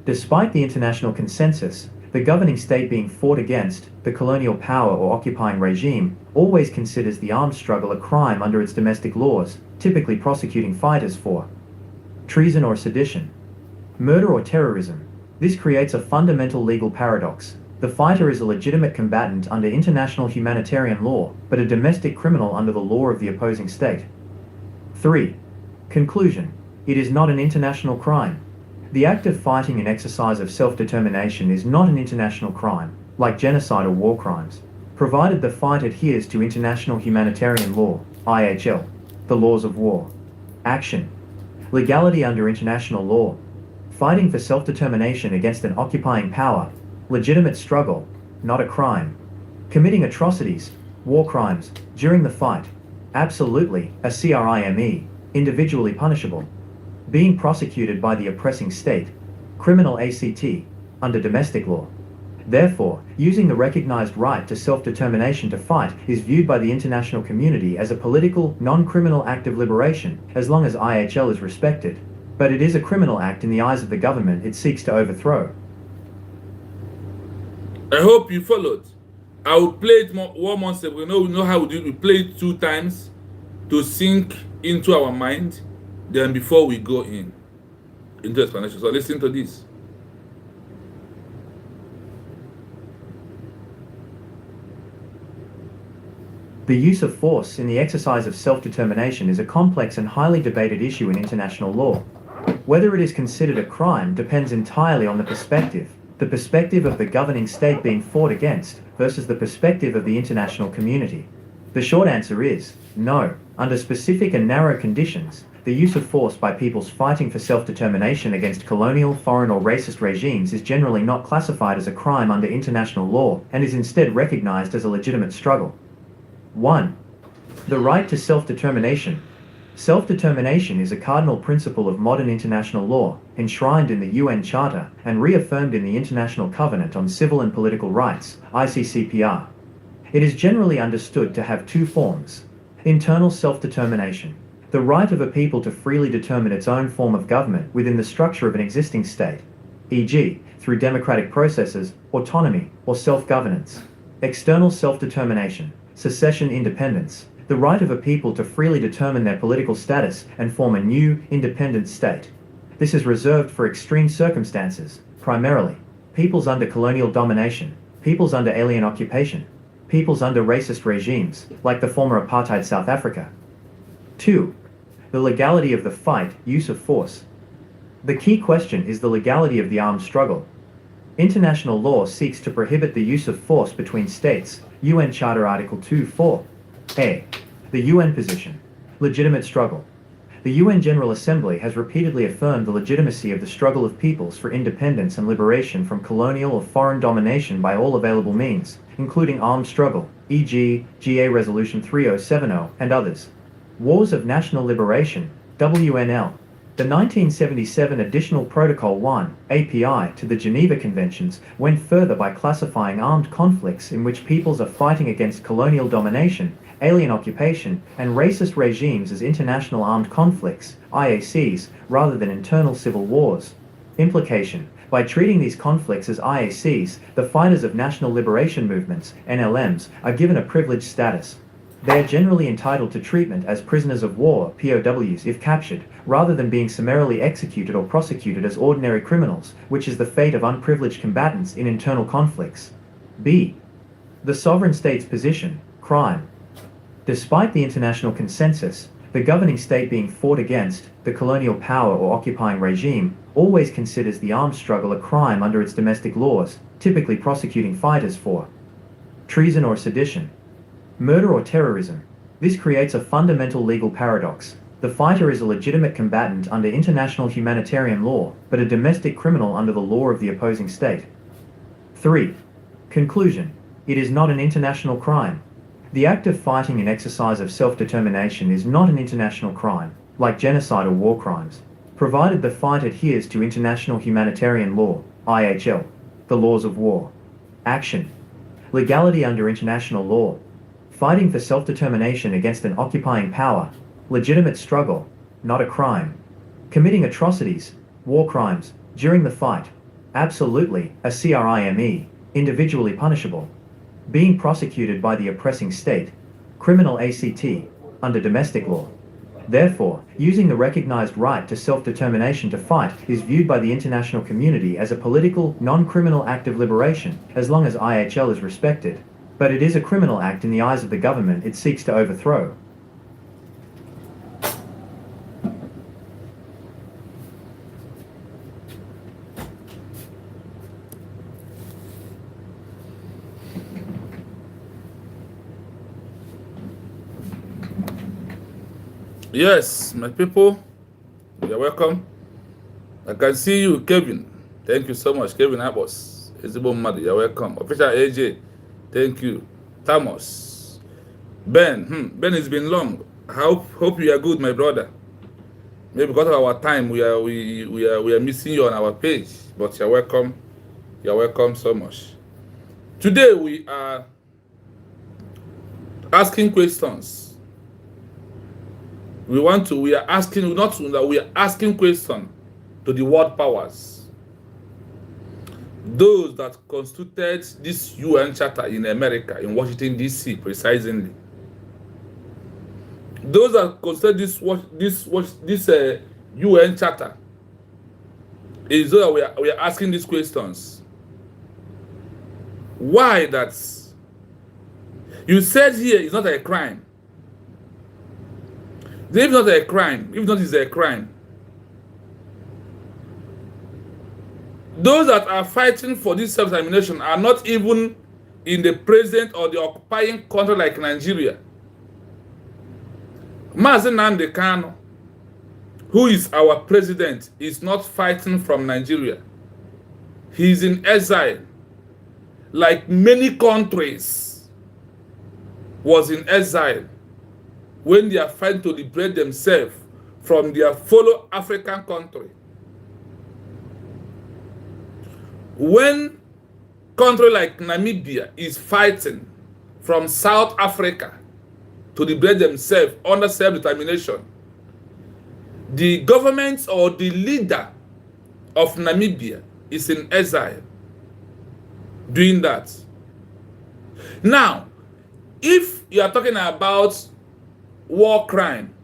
Despite the international consensus, the governing state being fought against, the colonial power or occupying regime, always considers the armed struggle a crime under its domestic laws, typically prosecuting fighters for treason or sedition, murder or terrorism. This creates a fundamental legal paradox. The fighter is a legitimate combatant under international humanitarian law, but a domestic criminal under the law of the opposing state. 3. Conclusion: it is not an international crime. The act of fighting and exercise of self-determination is not an international crime, like genocide or war crimes, provided the fight adheres to international humanitarian law, IHL, the laws of war. Action: legality under international law. Fighting for self-determination against an occupying power, legitimate struggle, not a crime. Committing atrocities, war crimes, during the fight, absolutely, a crime, individually punishable. Being prosecuted by the oppressing state, criminal ACT, under domestic law. Therefore, using the recognized right to self-determination to fight is viewed by the international community as a political, non-criminal act of liberation, as long as IHL is respected. But it is a criminal act in the eyes of the government it seeks to overthrow. I hope you followed. I will play it one more step. We know how we do it. We play it 2 times to sink into our mind. Then before we go into explanation. So listen to this. The use of force in the exercise of self-determination is a complex and highly debated issue in international law. Whether it is considered a crime depends entirely on the perspective of the governing state being fought against versus the perspective of the international community. The short answer is no. Under specific and narrow conditions, the use of force by peoples fighting for self-determination against colonial, foreign or racist regimes is generally not classified as a crime under international law and is instead recognized as a legitimate struggle. 1. The right to self-determination. Self-determination is a cardinal principle of modern international law, enshrined in the UN Charter and reaffirmed in the International Covenant on Civil and Political Rights, ICCPR. It is generally understood to have 2 forms. Internal self-determination, the right of a people to freely determine its own form of government within the structure of an existing state, e.g., through democratic processes, autonomy, or self-governance. External self-determination, secession independence, the right of a people to freely determine their political status and form a new, independent state. This is reserved for extreme circumstances, primarily peoples under colonial domination, peoples under alien occupation, peoples under racist regimes, like the former apartheid South Africa. 2. The legality of the fight, use of force. The key question is the legality of the armed struggle. International law seeks to prohibit the use of force between states, UN Charter Article 2.4. A. The UN position. Legitimate struggle. The UN General Assembly has repeatedly affirmed the legitimacy of the struggle of peoples for independence and liberation from colonial or foreign domination by all available means, including armed struggle, e.g., GA Resolution 3070, and others. Wars of National Liberation, WNL. The 1977 Additional Protocol 1, API, to the Geneva Conventions went further by classifying armed conflicts in which peoples are fighting against colonial domination, alien occupation, and racist regimes as international armed conflicts, IACs, rather than internal civil wars. Implication: by treating these conflicts as IACs, the fighters of national liberation movements, NLMs, are given a privileged status. They are generally entitled to treatment as prisoners of war, POWs, if captured, rather than being summarily executed or prosecuted as ordinary criminals, which is the fate of unprivileged combatants in internal conflicts. B. The sovereign state's position: crime. Despite the international consensus, the governing state being fought against, the colonial power or occupying regime, always considers the armed struggle a crime under its domestic laws, typically prosecuting fighters for treason or sedition, murder or terrorism. This creates a fundamental legal paradox. The fighter is a legitimate combatant under international humanitarian law, but a domestic criminal under the law of the opposing state. 3. Conclusion: it is not an international crime. The act of fighting and exercise of self-determination is not an international crime, like genocide or war crimes, provided the fight adheres to international humanitarian law, IHL, the laws of war. Action: legality under international law. Fighting for self-determination against an occupying power, legitimate struggle, not a crime. Committing atrocities, war crimes, during the fight, absolutely, a crime, individually punishable. Being prosecuted by the oppressing state, criminal ACT, under domestic law. Therefore, using the recognized right to self-determination to fight is viewed by the international community as a political, non-criminal act of liberation, as long as IHL is respected. But it is a criminal act in the eyes of the government it seeks to overthrow. Yes, my people, you're welcome. I can see you, Kevin. Thank you so much, Kevin Abbas. You're welcome. Official AJ, thank you. Thomas. Ben, Ben, it's been long. I hope you are good, my brother. Maybe because of our time, we are missing you on our page. But you're welcome. You're welcome so much. Today we are asking questions. We are asking questions to the world powers. Those that constituted this UN Charter in America, in Washington, D.C., precisely. Those that constituted this UN Charter, is that we are asking these questions. Why that? You said here it's not a crime. If not a crime, if not is a crime, those that are fighting for this self-determination are not even in the present or the occupying country like Nigeria. Mazi Nnamdi Kanu, who is our president, is not fighting from Nigeria. He is in exile, like many countries was in exile when they are fighting to liberate themselves from their fellow African country. When country like Namibia is fighting from South Africa to liberate themselves under self-determination, the government or the leader of Namibia is in exile doing that. Now, if you are talking about war crime,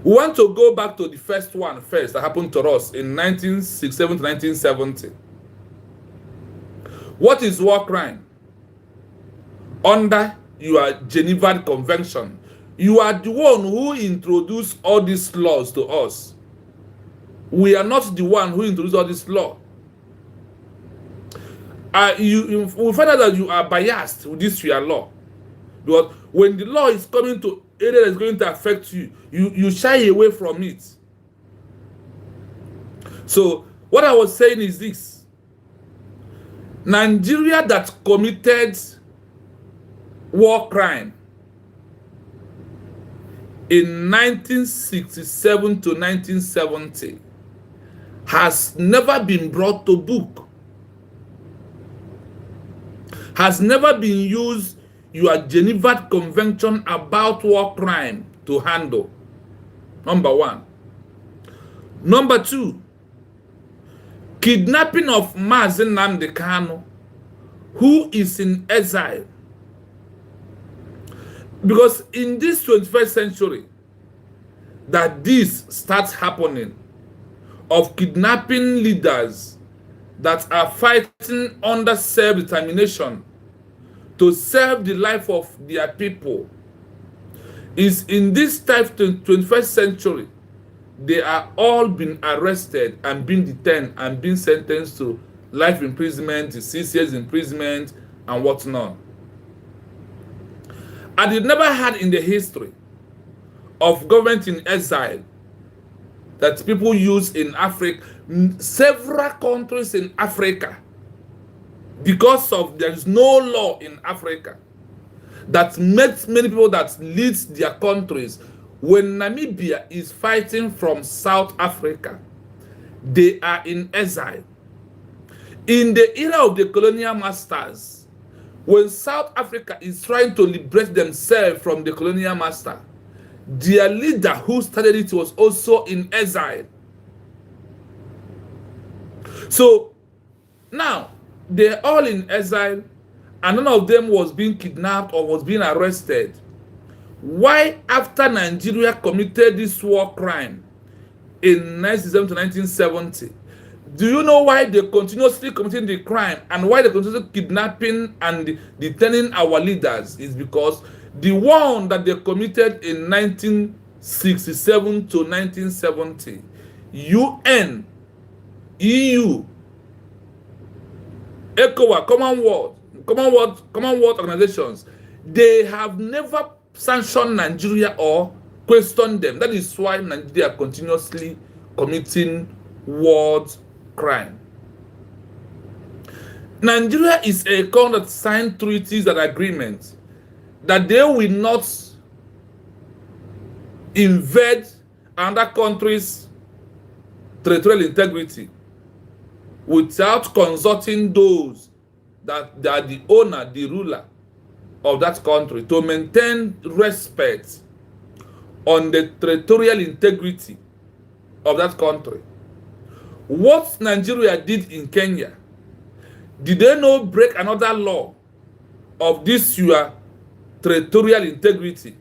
we want to go back to the first one first that happened to us in 1967 to 1970. What is war crime? Under your Geneva Convention, you are the one who introduced all these laws to us. We are not the one who introduced all this law. You will find out that you are biased with this your law. Because when the law is coming to area that is going to affect you, you shy away from it. So what I was saying is this: Nigeria that committed war crime in 1967 to 1970 has never been brought to book, has never been used your Geneva Convention about war crime to handle. Number one. Number two, kidnapping of Mazi Nnamdi Kanu, who is in exile. Because in this 21st century, that this starts happening, of kidnapping leaders that are fighting under self-determination to save the life of their people, is in this type 21st century, they are all being arrested and being detained and being sentenced to life imprisonment, 6 years imprisonment, and whatnot. And you never had in the history of government in exile that people use in Africa, several countries in Africa, because of there is no law in Africa that makes many people that leads their countries. When Namibia is fighting from South Africa, they are in exile. In the era of the colonial masters, when South Africa is trying to liberate themselves from the colonial master, their leader who started it was also in exile. So now they're all in exile, and none of them was being kidnapped or was being arrested. Why, after Nigeria committed this war crime in 1967 to 1970, do you know why they continuously committing the crime and why they continuously kidnapping and detaining our leaders? Is because the one that they committed in 1967 to 1970, UN, EU, ECOWAS, Commonwealth organizations, they have never sanctioned Nigeria or questioned them. That is why Nigeria are continuously committing war crime. Nigeria is a country that signed treaties and agreements that they will not invade another country's territorial integrity without consulting those that are the owner, the ruler of that country, to maintain respect on the territorial integrity of that country. What Nigeria did in Kenya, did they not break another law of this your territorial integrity?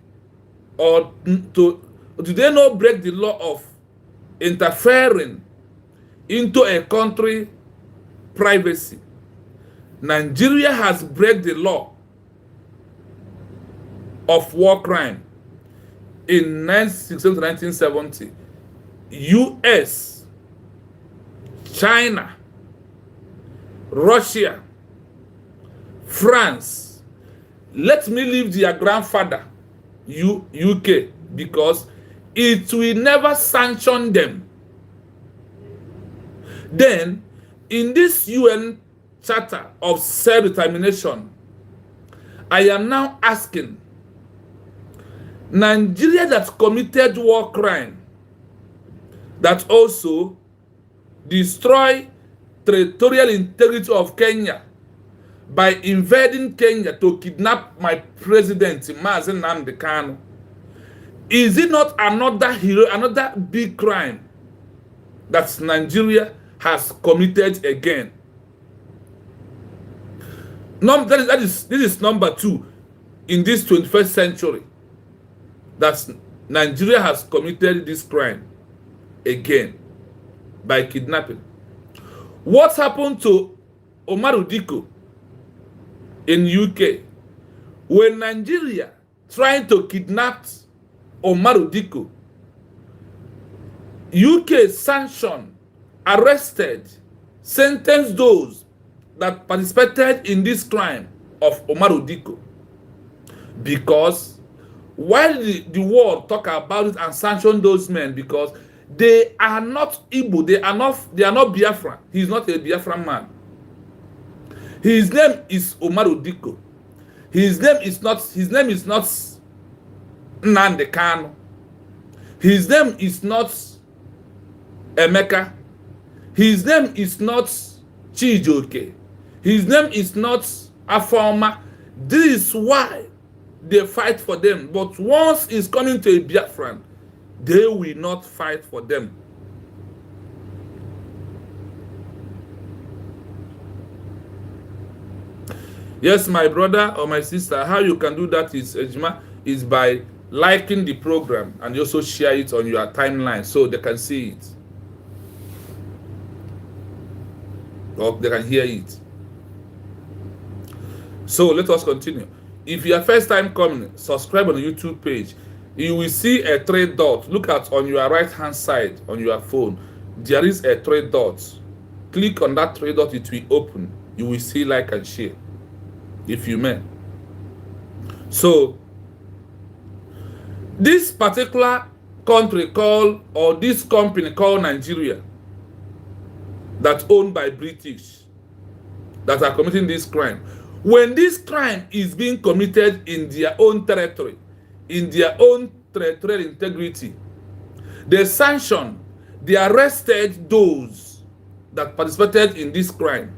Or did they not break the law of interfering into a country privacy? Nigeria has break the law of war crime in 1967 to 1970. US, China, Russia, France, let me leave their grandfather, UK, because it will never sanction them. Then, in this UN Charter of Self-Determination, I am now asking, Nigeria that committed war crime, that also destroy territorial integrity of Kenya by invading Kenya to kidnap my president, Mazi Nnamdi Kanu, is it not another big crime that Nigeria has committed again? This is number two in this 21st century that Nigeria has committed this crime again by kidnapping. What happened to Umaru Dikko in UK when Nigeria trying to kidnap Umaru Dikko? UK sanctioned, arrested, sentenced those that participated in this crime of Umaru Dikko, because while the world talk about it and sanction those men, because they are not Igbo, they are not Biafran. He is not a Biafran man. His name is Umaru Dikko. His name is not Nnamdi Kanu. His name is not Emeka. His name is not Chijoke. His name is not Afoma. This is why they fight for them. But once it's coming to a Biafran, they will not fight for them. Yes, my brother or my sister, how you can do that is, Ejima, is by liking the program and you also share it on your timeline so they can see it. Or they can hear it. So let us continue. If you are first time coming, subscribe on the YouTube page. You will see a 3 dot. Look at on your right hand side on your phone. There is a 3 dot. Click on that 3 dot, it will open. You will see like and share, if you may. So this particular country called, or this company called Nigeria, that's owned by British, that are committing this crime. When this crime is being committed in their own territory, in their own territorial integrity, they sanctioned, they arrested those that participated in this crime.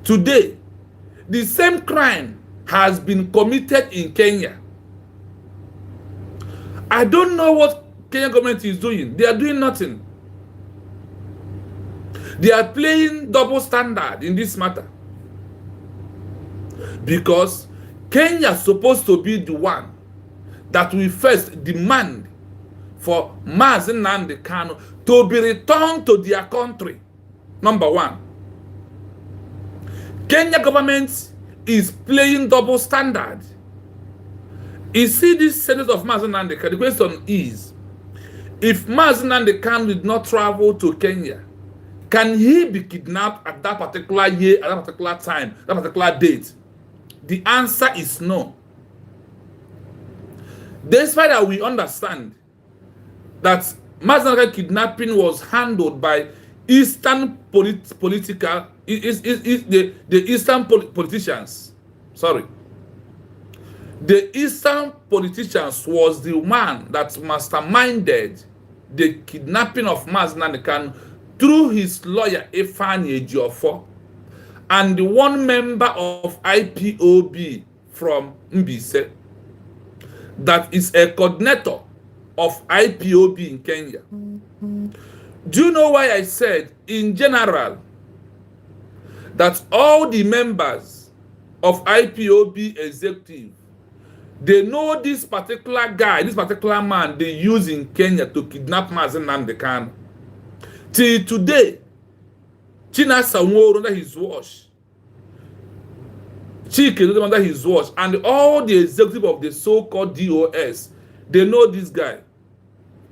Today, the same crime has been committed in Kenya. I don't know what Kenya government is doing. They are doing nothing. They are playing double standard in this matter. Because Kenya is supposed to be the one that will first demand for Mazi Nnamdi Kanu to be returned to their country. Number one. Kenya government is playing double standard. You see this Senate of Mazi Nnamdi Kanu, the question is, if Mazi Nnamdi Kanu did not travel to Kenya, can he be kidnapped at that particular year, at that particular time, that particular date? The answer is no. Despite that, we understand that Mazi Nnamdi Kanu kidnapping was handled by Eastern the Eastern politicians. Sorry. The Eastern politicians was the man that masterminded the kidnapping of Mazi Nnamdi Kanu through his lawyer Ifeanyi Ejiofor and the one member of IPOB from Mbise that is a coordinator of IPOB in Kenya. Do you know why I said in general that all the members of IPOB executive, they know this particular guy, this particular man they use in Kenya to kidnap Mazi Nnamdi Kanu? Till today, Chinasa Nworu under his watch, Chike under his watch, and all the executive of the so-called DOS, they know this guy.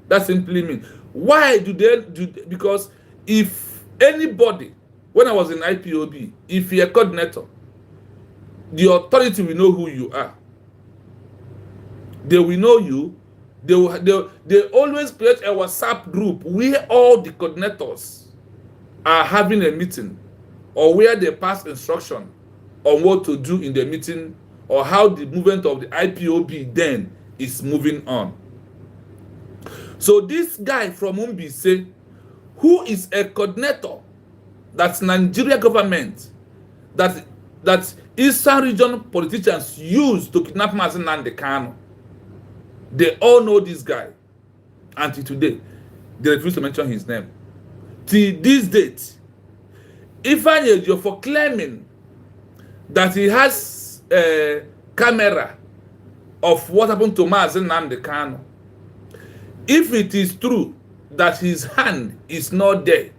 That simply means, why do they do? Because if anybody, when I was in IPOB, if you're a coordinator, the authority will know who you are. They will know you. They always create a WhatsApp group where all the coordinators are having a meeting, or where they pass instruction on what to do in the meeting, or how the movement of the IPOB then is moving on. So this guy from Mbise, who is a coordinator, that's Nigeria government, that Eastern region politicians use to kidnap Mazi Nnamdi Kanu, they all know this guy. Until today, they refuse to mention his name. Till this date, Ifeanyi Ejiofor claiming that he has a camera of what happened to Mazi Nnamdi Kanu. If it is true that his hand is not there,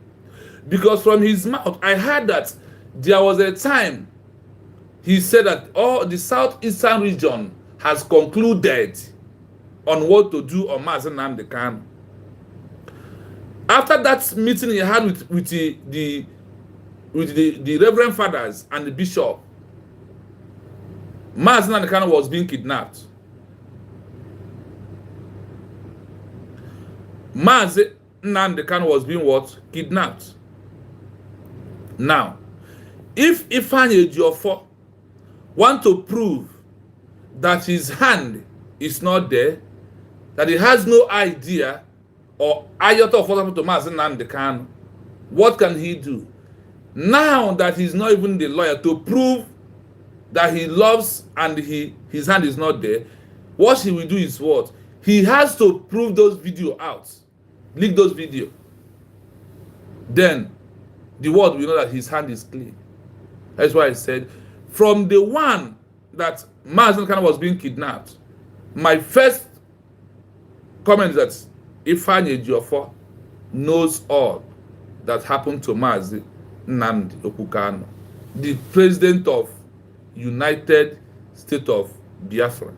because from his mouth, I heard that there was a time he said that all the southeastern region has concluded on what to do on Mazi Nnamdi Kanu. After that meeting he had with the reverend fathers and the bishop, Mazi Nnamdi Kanu was being kidnapped. Mazi Nnamdi Kanu was being what? Kidnapped. Now, if Ifeanyi Ejiofor want to prove that his hand is not there, that he has no idea or iota of what happened to Mazi Nnamdi Kanu, what can he do? Now that he's not even the lawyer to prove that he loves and his hand is not there, what he will do is what? He has to prove those videos out, leak those videos. Then the world will know that his hand is clean. That's why I said, from the one that Mazi Nnamdi Kanu was being kidnapped, my first comment is that Ifeanyi Ejiofor knows all that happened to Mazi Nnamdi Kanu, the president of United States of Biafra.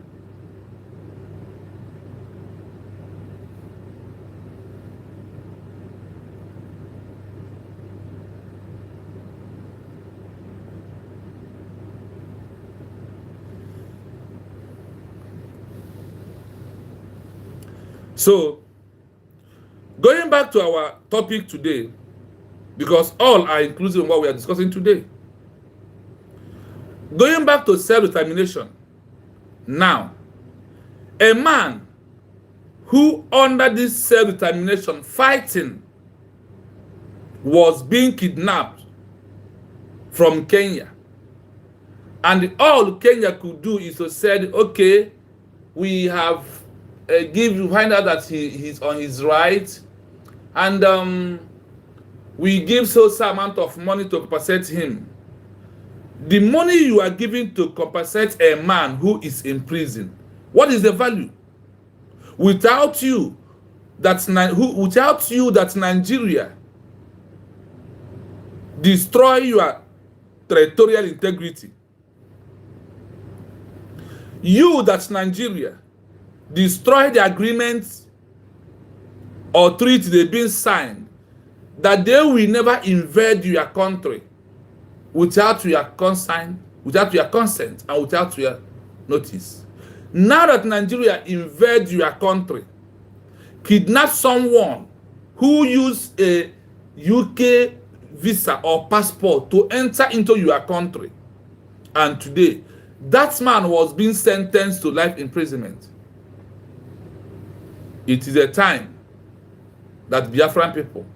So, going back to our topic today, because all are inclusive in what we are discussing today. Going back to self-determination. Now, a man who under this self-determination fighting was being kidnapped from Kenya. And all Kenya could do is to say, okay, we have find out that he's on his right, and we give so amount of money to compensate him. The money you are giving to compensate a man who is in prison, what is the value? Without you, that Nigeria destroy your territorial integrity. You, that Nigeria, destroy the agreements or treaty they've been signed, that they will never invade your country without your consent, and without your notice. Now that Nigeria invade your country, kidnap someone who used a UK visa or passport to enter into your country, and today that man was being sentenced to life imprisonment. It is a time that Biafran people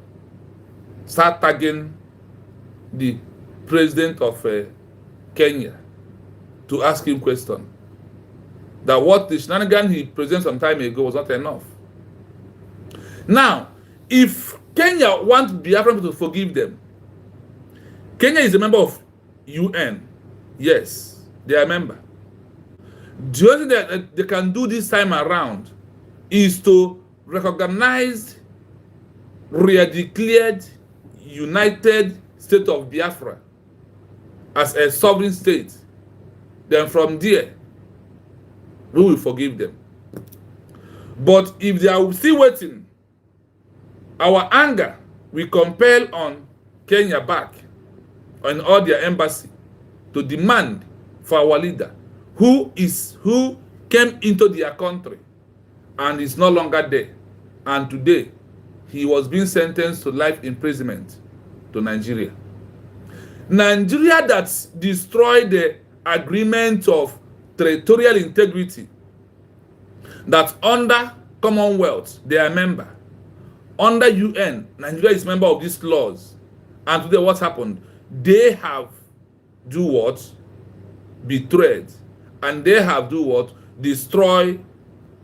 start tagging the president of Kenya to ask him question. That what the shenanigan he presented some time ago was not enough. Now, if Kenya wants Biafran people to forgive them, Kenya is a member of UN. Yes, they are a member. The only thing that they can do this time around is to recognize re-declared United States of Biafra as a sovereign state. Then from there, we will forgive them. But if they are still waiting, our anger will compel on Kenya back on all their embassy to demand for our leader who came into their country and is no longer there. And today, he was being sentenced to life imprisonment to Nigeria. Nigeria that destroyed the agreement of territorial integrity, that under Commonwealth, they are a member. Under UN, Nigeria is a member of these laws. And today what happened? They have do what? Betrayed. And they have do what? Destroy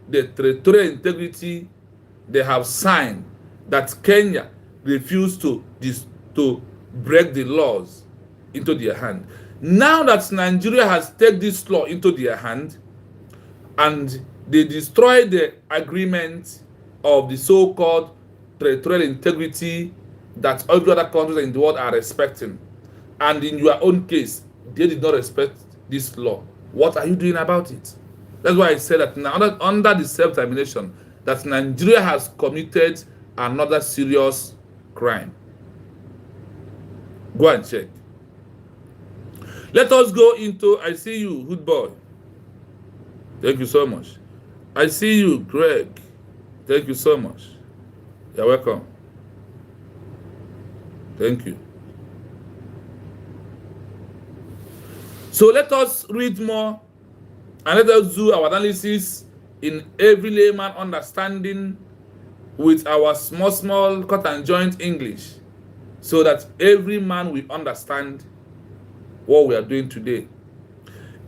the territorial integrity they have signed, that Kenya refused to break the laws into their hand. Now that Nigeria has taken this law into their hand and they destroy the agreement of the so-called territorial integrity that every other countries in the world are respecting, and in your own case, they did not respect this law, what are you doing about it? That's why I said that now under the self-determination, that Nigeria has committed another serious crime. Go and check. Let us go into, I see you, Hood Boy. Thank you so much. I see you, Greg. Thank you so much. You're welcome. Thank you. So let us read more and let us do our analysis in every layman understanding with our small cut and joint English, so that every man will understand what we are doing today.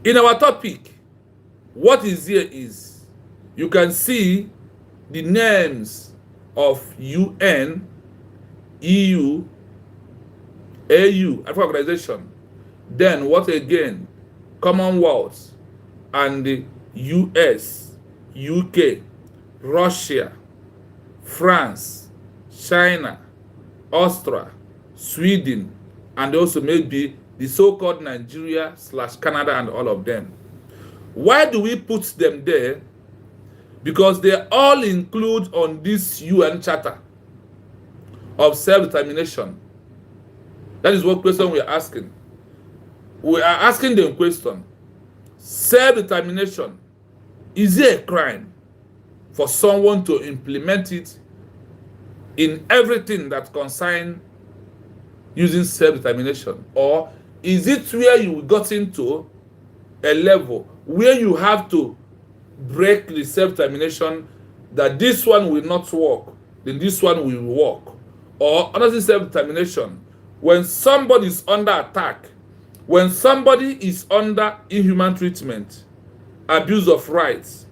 In our topic, what is here is, you can see the names of UN, EU, AU, African Organization, then what again? Commonwealth, and the US, UK, Russia, France, China, Austria, Sweden, and also maybe the so-called Nigeria / Canada and all of them. Why do we put them there? Because they all include on this UN Charter of self-determination. That is what question we are asking. We are asking them question. Self-determination, is it a crime for someone to implement it in everything that concerns using self-determination? Or is it where you got into a level where you have to break the self-determination, that this one will not work, then this one will work? Or another self-determination, when somebody is under attack, when somebody is under inhuman treatment, abuse of rights,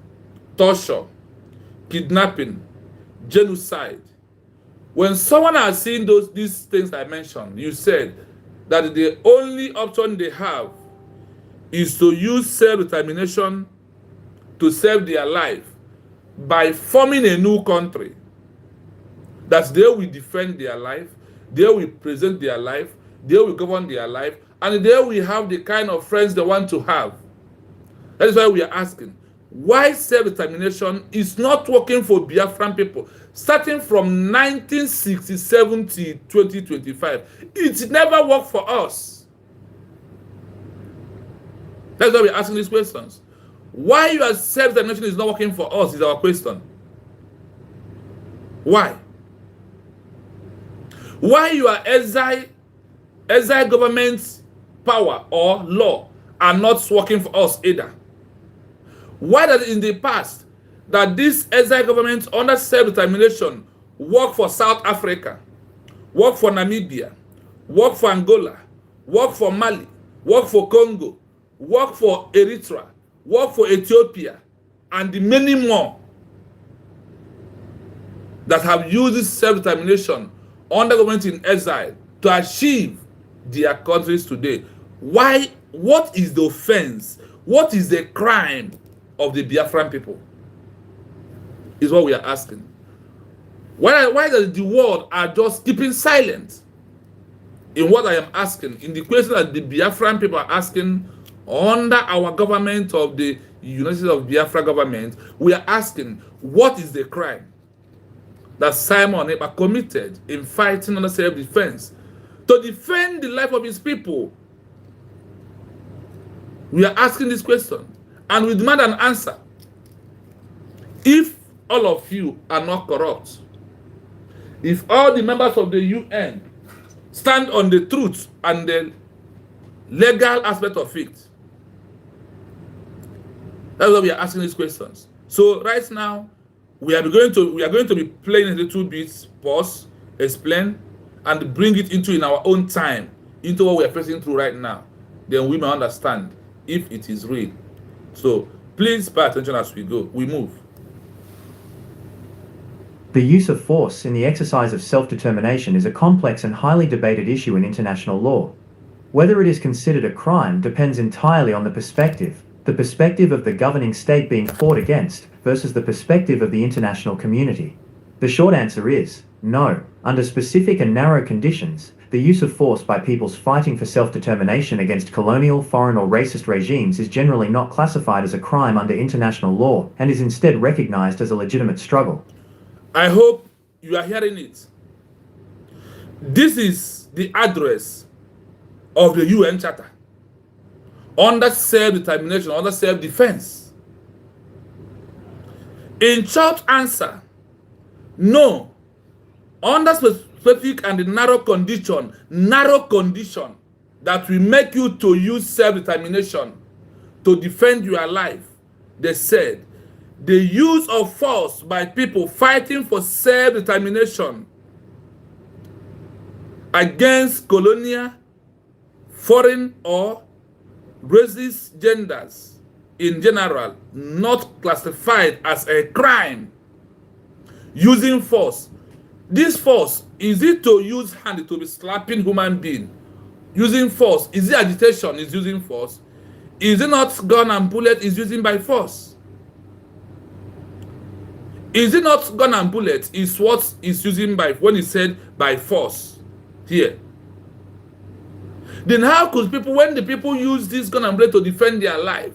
torture, kidnapping, genocide, when someone has seen these things I mentioned, you said that the only option they have is to use self-determination to save their life by forming a new country, that they will defend their life, they will present their life, they will govern their life, and they will have the kind of friends they want to have. That is why we are asking, why self-determination is not working for Biafran people? Starting from 1967 to 2025, it never worked for us. That's why we're asking these questions. Why your self-determination is not working for us is our question. Why? Why your exile government power or law are not working for us either? Why that in the past that this exile government under self-determination work for South Africa, work for Namibia, work for Angola, work for Mali, work for Congo, work for Eritrea, work for Ethiopia, and the many more that have used this self-determination under government in exile to achieve their countries today? Why? What is the offense? What is the crime of the Biafran people? Is what we are asking. Why does the world are just keeping silent in what I am asking, in the question that the Biafran people are asking under our government of the United States of Biafra government? We are asking, what is the crime that Simon Ekpa committed in fighting under self-defense to defend the life of his people? We are asking this question, and we demand an answer. If all of you are not corrupt, if all the members of the UN stand on the truth and the legal aspect of it, that's why we are asking these questions. So right now, we are going to be playing a little bit, pause, explain, and bring it into in our own time, into what we are facing through right now. Then we may understand if it is real. So please pay attention as we go. We move. The use of force in the exercise of self-determination is a complex and highly debated issue in international law. Whether it is considered a crime depends entirely on the perspective of the governing state being fought against versus the perspective of the international community. The short answer is no. Under specific and narrow conditions, the use of force by peoples fighting for self-determination against colonial, foreign or racist regimes is generally not classified as a crime under international law and is instead recognized as a legitimate struggle. I hope you are hearing it. This is the address of the UN Charter under self-determination, under self-defense. In short answer, no. Under specific and narrow condition that will make you to use self-determination to defend your life, they said, the use of force by people fighting for self-determination against colonial, foreign, or racist genders in general, not classified as a crime. Using force. This force, is it to use hand to be slapping human being? Using force, is it agitation is using force? Is it not gun and bullet is using by force? Is it not gun and bullet is what is using by, when he said by force here? Then how could people, when the people use this gun and bullet to defend their life,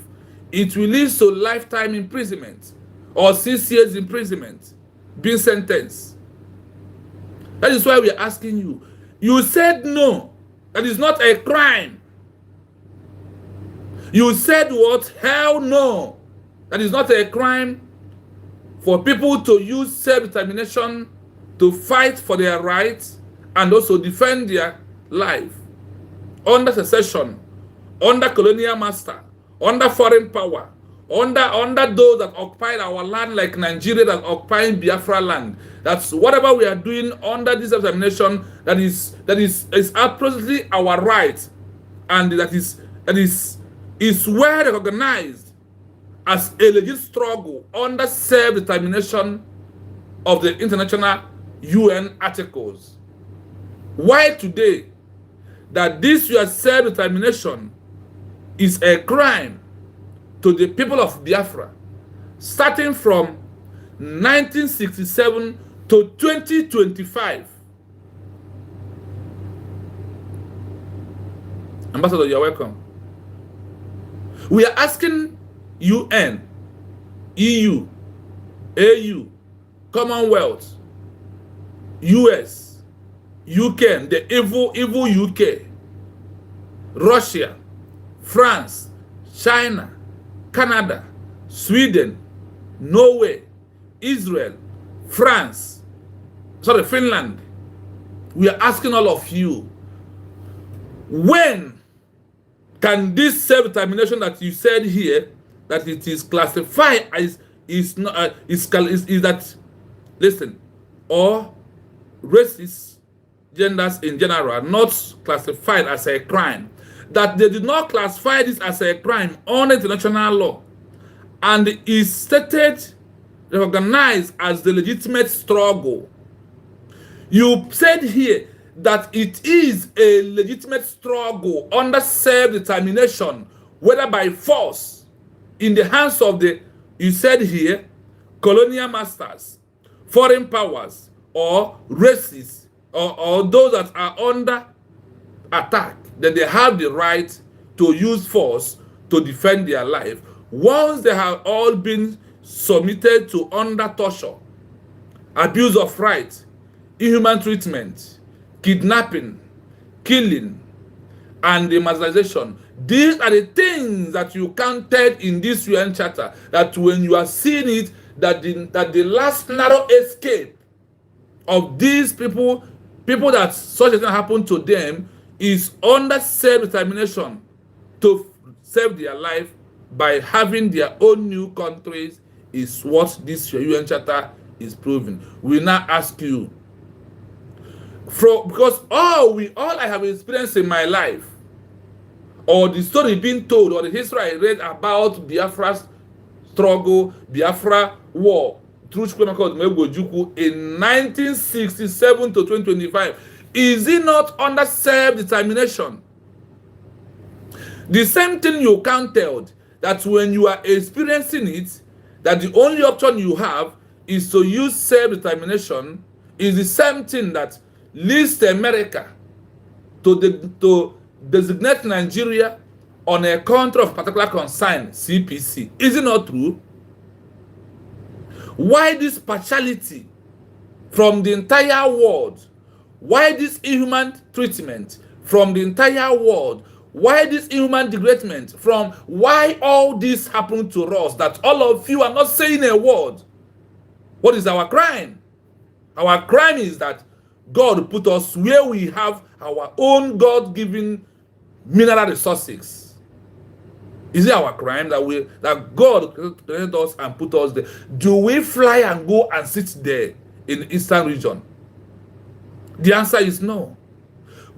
it will lead to lifetime imprisonment or 6 years imprisonment being sentenced? That is why we are asking you. You said no, that is not a crime. You said what? Hell no, that is not a crime for people to use self-determination to fight for their rights and also defend their life under secession, under colonial master, under foreign power, under those that occupied our land, like Nigeria that occupying Biafra land. That's whatever we are doing under this examination, that is absolutely our right, and that is well recognized as a legit struggle under self-determination of the international UN articles. Why today that this your self-determination is a crime to the people of Biafra, starting from 1967 to 2025. Ambassador, you're welcome. We are asking UN, EU, AU, Commonwealth, US, UK, the evil UK, Russia, France, China, Canada, Sweden, Norway, Israel, Finland. We are asking all of you, when can this self-determination that you said here, that it is classified as is that, listen, or racist genders in general, not classified as a crime, that they did not classify this as a crime on international law, and is stated, recognized as the legitimate struggle. You said here that it is a legitimate struggle under self-determination, whether by force, in the hands of the, you said here, colonial masters, foreign powers, or racists, or those that are under attack, then they have the right to use force to defend their life once they have all been submitted to under torture, abuse of rights, inhuman treatment, kidnapping, killing, and demarginalization. These are the things that you counted in this UN Charter, that when you are seeing it, that the last narrow escape of these people that such a thing happened to them, is under self-determination to save their life by having their own new countries, is what this UN Charter is proving. We now ask you, because all I have experienced in my life, or the story being told, or the history I read about Biafra's struggle, Biafra war, through Chukwuemeka in 1967 to 2025, is it not under self-determination? The same thing you counted, that when you are experiencing it, that the only option you have is to use self-determination, is the same thing that leads America to designate Nigeria on a country of particular concern, CPC. Is it not true? Why this partiality from the entire world? Why this inhuman treatment from the entire world? Why this inhuman degradement from, why all this happened to us, that all of you are not saying a word? What is our crime? Our crime is that God put us where we have our own God-given mineral resources. Is it our crime that God created us and put us there? Do we fly and go and sit there in the eastern region? The answer is no.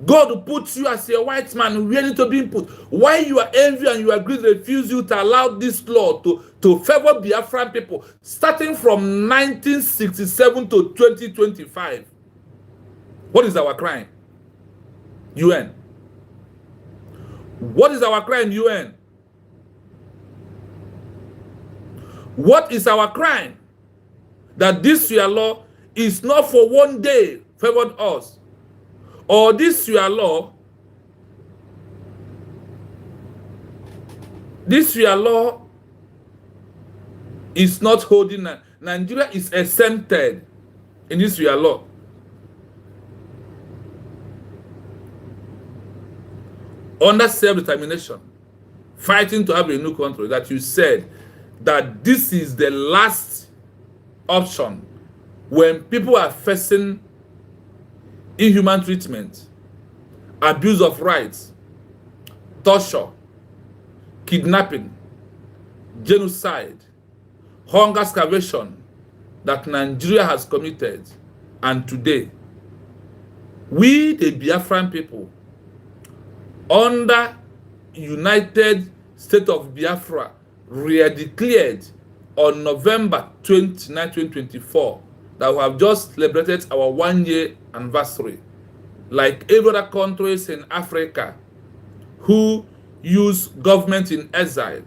God puts you as a white man ready to be put. Why you are envy and you agree to refuse you to allow this law to favor Biafran people starting from 1967 to 2025? What is our crime? UN. What is our crime, UN? What is our crime? That this your law is not for one day favored us. Or this your law is not holding. Nigeria is exempted in this your law. Under self-determination, fighting to have a new country, that you said that this is the last option when people are facing inhuman treatment, abuse of rights, torture, kidnapping, genocide, hunger, starvation that Nigeria has committed. And today, we, the Biafran people, under United State of Biafra, re-declared on November 29, 2024, that we have just celebrated our 1-year anniversary. Like every other countries in Africa who use government in exile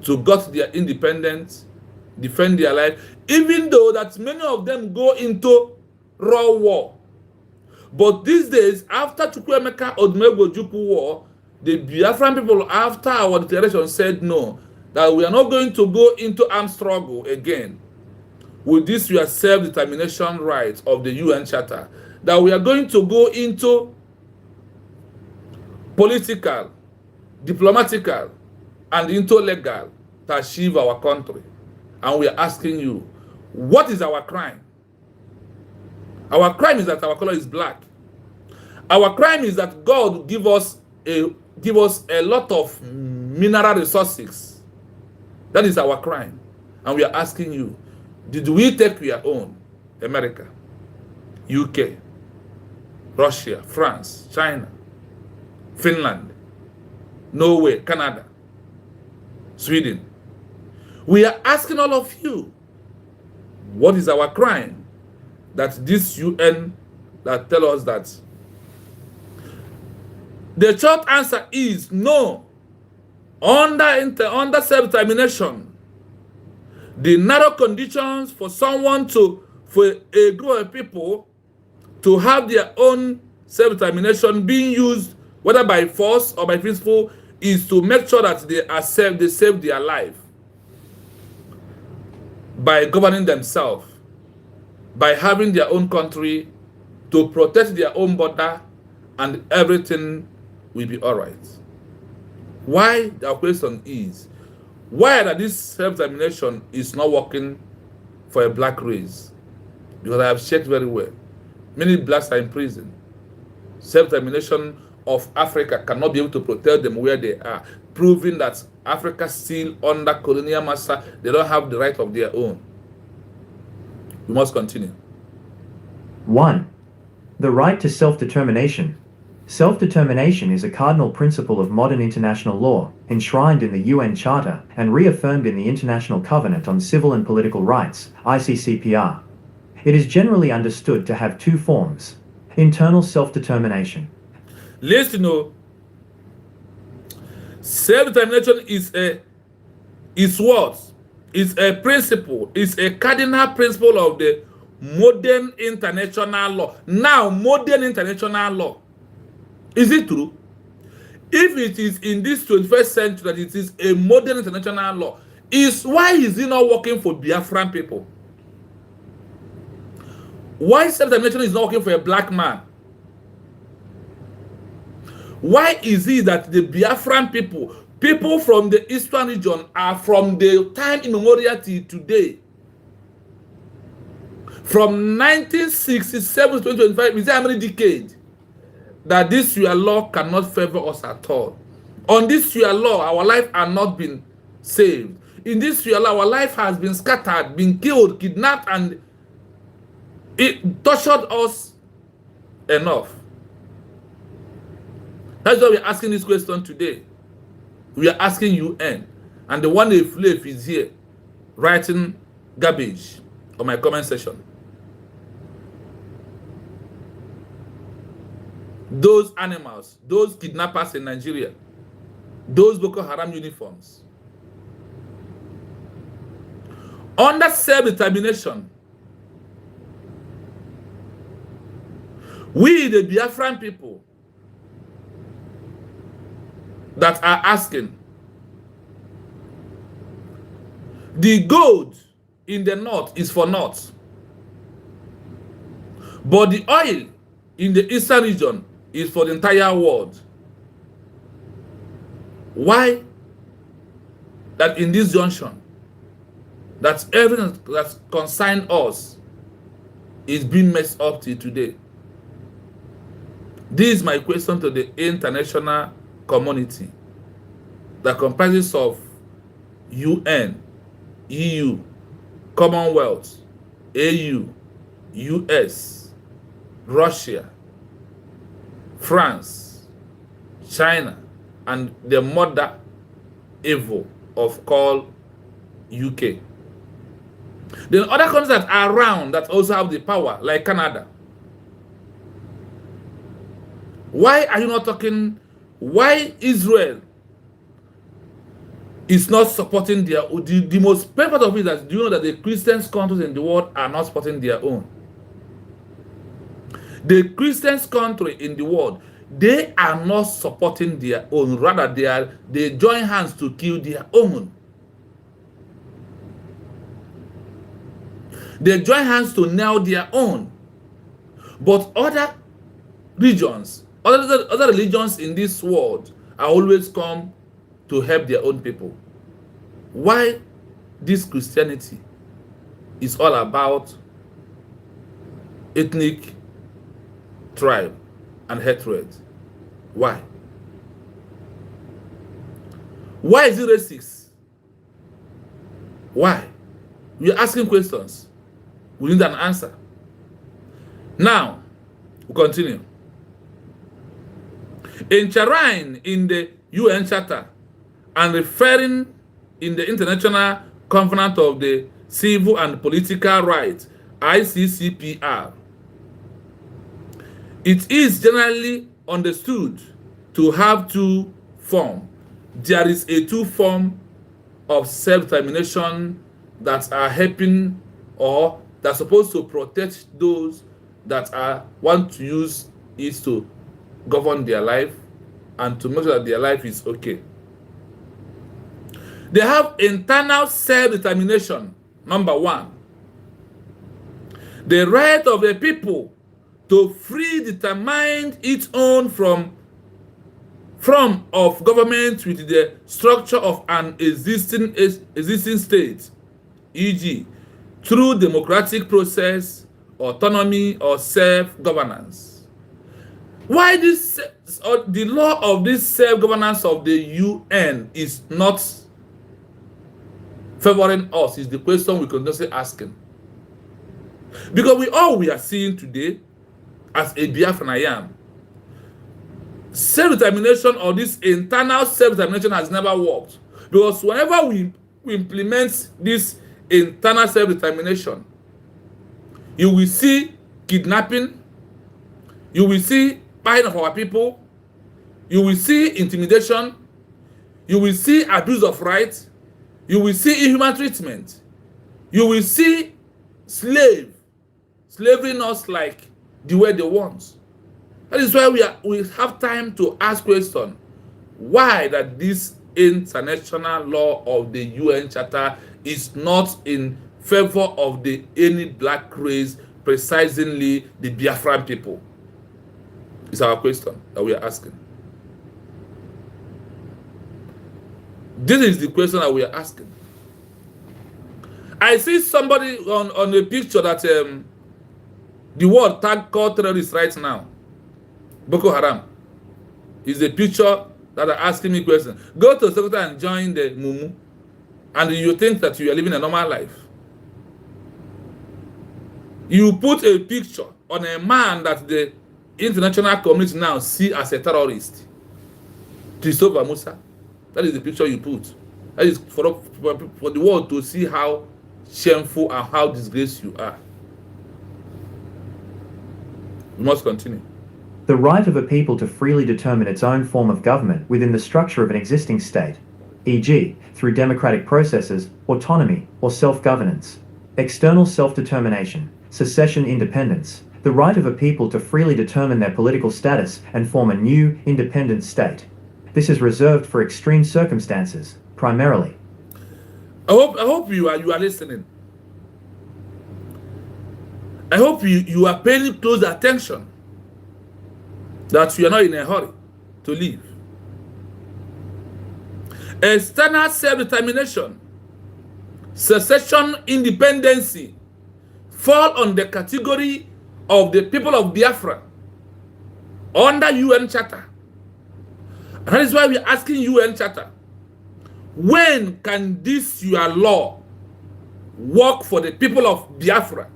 to get their independence, defend their life, even though that many of them go into raw war. But these days, after Chukwuemeka Odumegwu war, the Biafran people, after our declaration, said no, that we are not going to go into armed struggle again with this your self-determination right of the UN Charter, that we are going to go into political, diplomatical, and into legal to achieve our country. And we are asking you, what is our crime? Our crime is that our color is black. Our crime is that God give us a lot of mineral resources. That is our crime. And we are asking you, did we take your own? America, UK, Russia, France, China, Finland, Norway, Canada, Sweden. We are asking all of you, what is our crime? That this UN that tell us that. The short answer is no. Under self-determination, the narrow conditions for for a group of people to have their own self-determination being used, whether by force or by principle, is to make sure that they save their life by governing themselves, by having their own country, to protect their own border, and everything will be all right. Why? The question is, why that this self-determination is not working for a black race? Because I have checked very well. Many blacks are in prison. Self-determination of Africa cannot be able to protect them where they are, proving that Africa still under colonial master. They don't have the right of their own. We must continue. 1. The right to self-determination. Self-determination is a cardinal principle of modern international law, enshrined in the UN Charter and reaffirmed in the International Covenant on Civil and Political Rights, ICCPR. It is generally understood to have two forms: internal self-determination. Listen, self-determination is what? It's a principle. It's a cardinal principle of the modern international law. Now, modern international law. Is it true? If it is in this 21st century that it is a modern international law, why is it not working for Biafran people? Why self-determination is not working for a black man? Why is it that the Biafran people from the eastern region, are from the time immemorial till today, from 1967 to 2025, is there how many decades that this your law cannot favor us at all? On this your law, our life has not been saved. In this your law, our life has been scattered, been killed, kidnapped, and it tortured us enough. That's why we're asking this question today. We are asking UN, and the one Flave is here writing garbage on my comment section. Those animals, those kidnappers in Nigeria, those Boko Haram uniforms, under self-determination, we, the Biafran people, that are asking, the gold in the north is for north, but the oil in the eastern region is for the entire world. Why that in this junction, that everything that concerns us is being messed up till today? This is my question to the international community that comprises of UN, EU, Commonwealth, AU, US, Russia, France, China, and the mother evil of called UK. Then other countries that are around that also have the power, like Canada. Why are you not talking? Why Israel is not supporting their own? The most painful part of it is that, do you know that the Christian countries in the world are not supporting their own? The Christian country in the world, they are not supporting their own. Rather, they join hands to kill their own. They join hands to nail their own. But other regions, other religions in this world are always come to help their own people. Why this Christianity is all about ethnic, tribe, and hatred? Why? Why is it racist? Why? We are asking questions. We need an answer. Now, we continue. Enshrined in the UN Charter and referring in the International Covenant of the Civil and Political Rights, ICCPR, it is generally understood to have two forms. There is a two form of self-determination that are helping or that are supposed to protect those that want to use it to govern their life and to make sure that their life is okay. They have internal self-determination. Number one, the right of the people to free determine its own from of government with the structure of an existing state, e.g., through democratic process, autonomy, or self-governance. Why this the law of this self-governance of the UN is not favoring us is the question we continuously asking. Because we are seeing today, as a Biafran I am, self-determination or this internal self-determination has never worked. Because whenever we implement this internal self-determination, you will see kidnapping, you will see buying of our people, you will see intimidation, you will see abuse of rights, you will see inhuman treatment, you will see slaving us like the way they want. That is why we have time to ask question, why that this international law of the UN Charter is not in favor of any black race, precisely the Biafran people? It's our question that we are asking. This is the question that we are asking. I see somebody on a picture that the word tag called terrorist right now, Boko Haram, is a picture that are asking me questions. Go to Sokoto and join the Mumu, and you think that you are living a normal life. You put a picture on a man that the international community now see as a terrorist, Christopher Musa. That is the picture you put. That is for the world to see how shameful and how disgraced you are. We must continue. The right of a people to freely determine its own form of government within the structure of an existing state, e.g., through democratic processes, autonomy, or self-governance, external self-determination, secession independence, the right of a people to freely determine their political status and form a new, independent state. This is reserved for extreme circumstances, primarily. I hope you are listening. I hope you are paying close attention, that you are not in a hurry to leave. External self-determination, secession independency fall on the category of the people of Biafra under UN Charter. And that is why we are asking UN Charter, when can this your law work for the people of Biafra?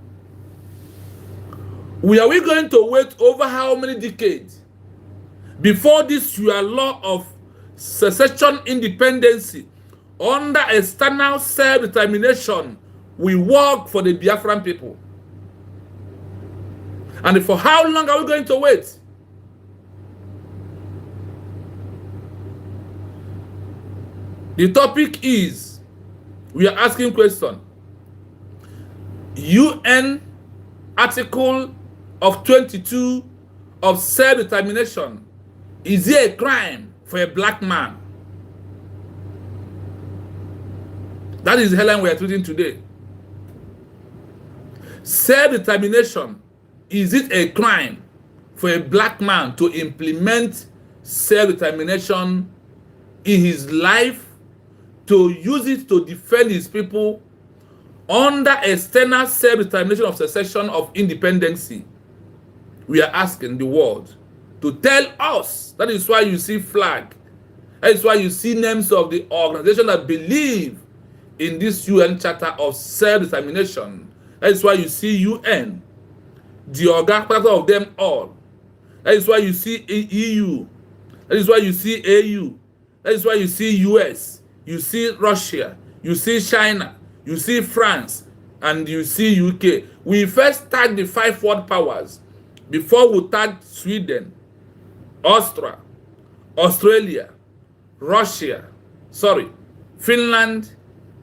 Are we going to wait over how many decades before this your law of secession independency under external self-determination will work for the Biafran people? And for how long are we going to wait? The topic is, we are asking question. UN Article of 22 of self-determination. Is it a crime for a black man? That is the headline we are treating today. Self-determination. Is it a crime for a black man to implement self-determination in his life, to use it to defend his people under external self-determination of secession of independency? We are asking the world to tell us. That is why you see flag. That is why you see names of the organization that believe in this UN Charter of self-determination. That is why you see UN, the organization of them all. That is why you see EU. That is why you see AU. That is why you see US. You see Russia. You see China. You see France. And you see UK. We first tag the 5 world powers before we tag Sweden, Austria, Australia, Russia, Finland,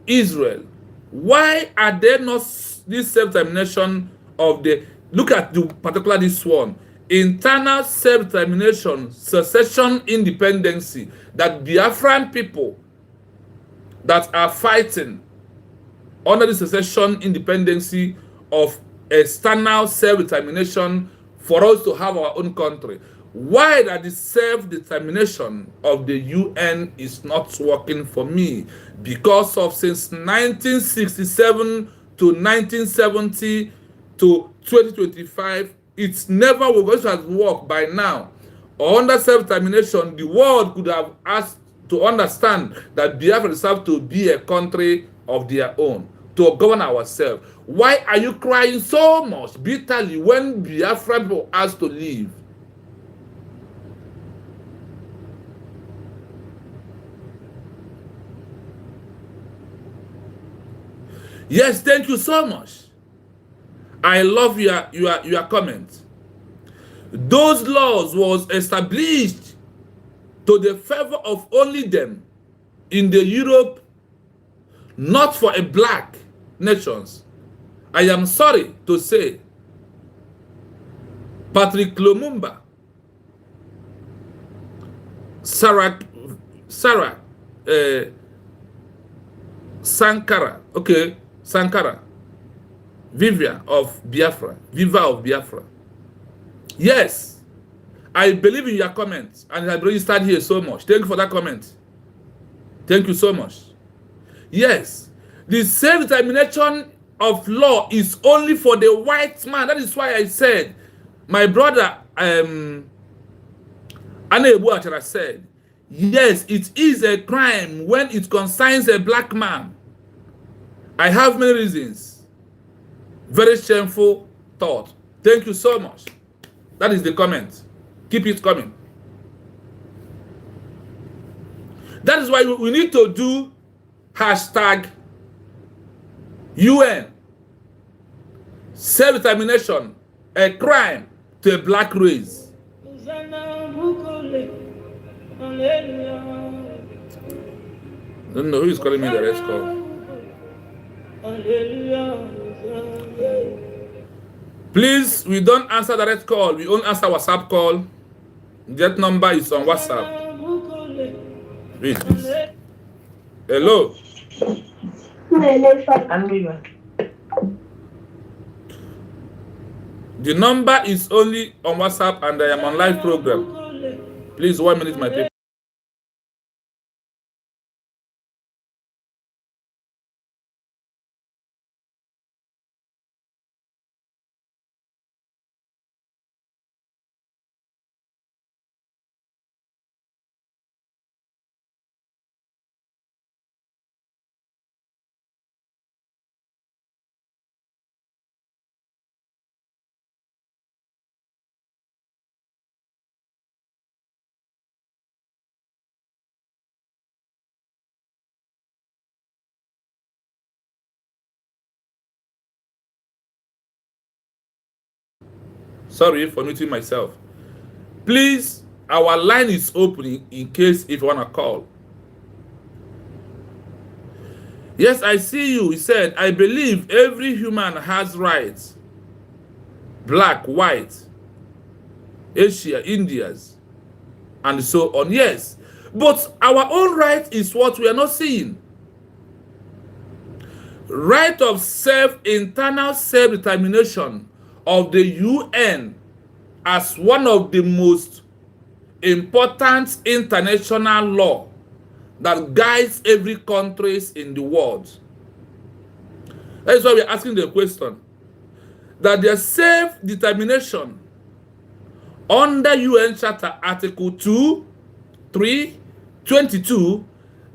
Israel. Why are there not this self-determination of the, look at the particular this one, internal self-determination, secession independency, that Biafran people that are fighting under the secession independency of external self-determination for us to have our own country. Why that the self-determination of the UN is not working for me? Because of since 1967 to 1970 to 2025, it's never going to have worked by now. Under self-determination, the world could have asked to understand that Biafra deserves to be a country of their own, to govern ourselves. Why are you crying so much bitterly when Biafra people asked to leave? Yes, thank you so much. I love your comment. Those laws was established to the favor of only them in the Europe, not for a black nations. I am sorry to say, Patrick Lumumba, Sankara, Sankara, Viva of Biafra. Yes, I believe in your comments, and I've registered here so much. Thank you for that comment. Thank you so much. Yes, the self-determination of law is only for the white man. That is why I said, my brother Ane Ebuachara said, Yes, it is a crime when it concerns a black man. I have many reasons. Very shameful thought. Thank you so much. That is the comment. Keep it coming. That is why we need to do hashtag UN self-determination, a crime to a black race. I don't know who is calling me the rest call. Please, we don't answer direct call. We only answer WhatsApp call. That number is on WhatsApp. Wait, please. Hello. The number is only on WhatsApp and I am on live program. Please, 1 minute, my people. Sorry for muting myself. Please, our line is open in case if you want to call. Yes, I see you. He said, I believe every human has rights. Black, white, Asia, Indians, and so on. Yes, but our own right is what we are not seeing. Right of internal self-determination of the UN as one of the most important international law that guides every country in the world. That is why we are asking the question that their self-determination under UN Charter Article 2, 3, 22,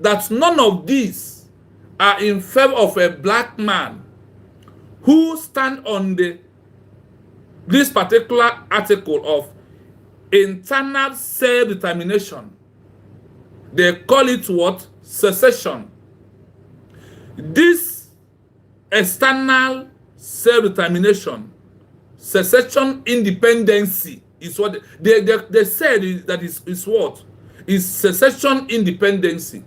that none of these are in favor of a black man who stand on this particular article of internal self-determination. They call it what? Secession. This external self-determination, secession independency is what they said that is what? Is secession independency.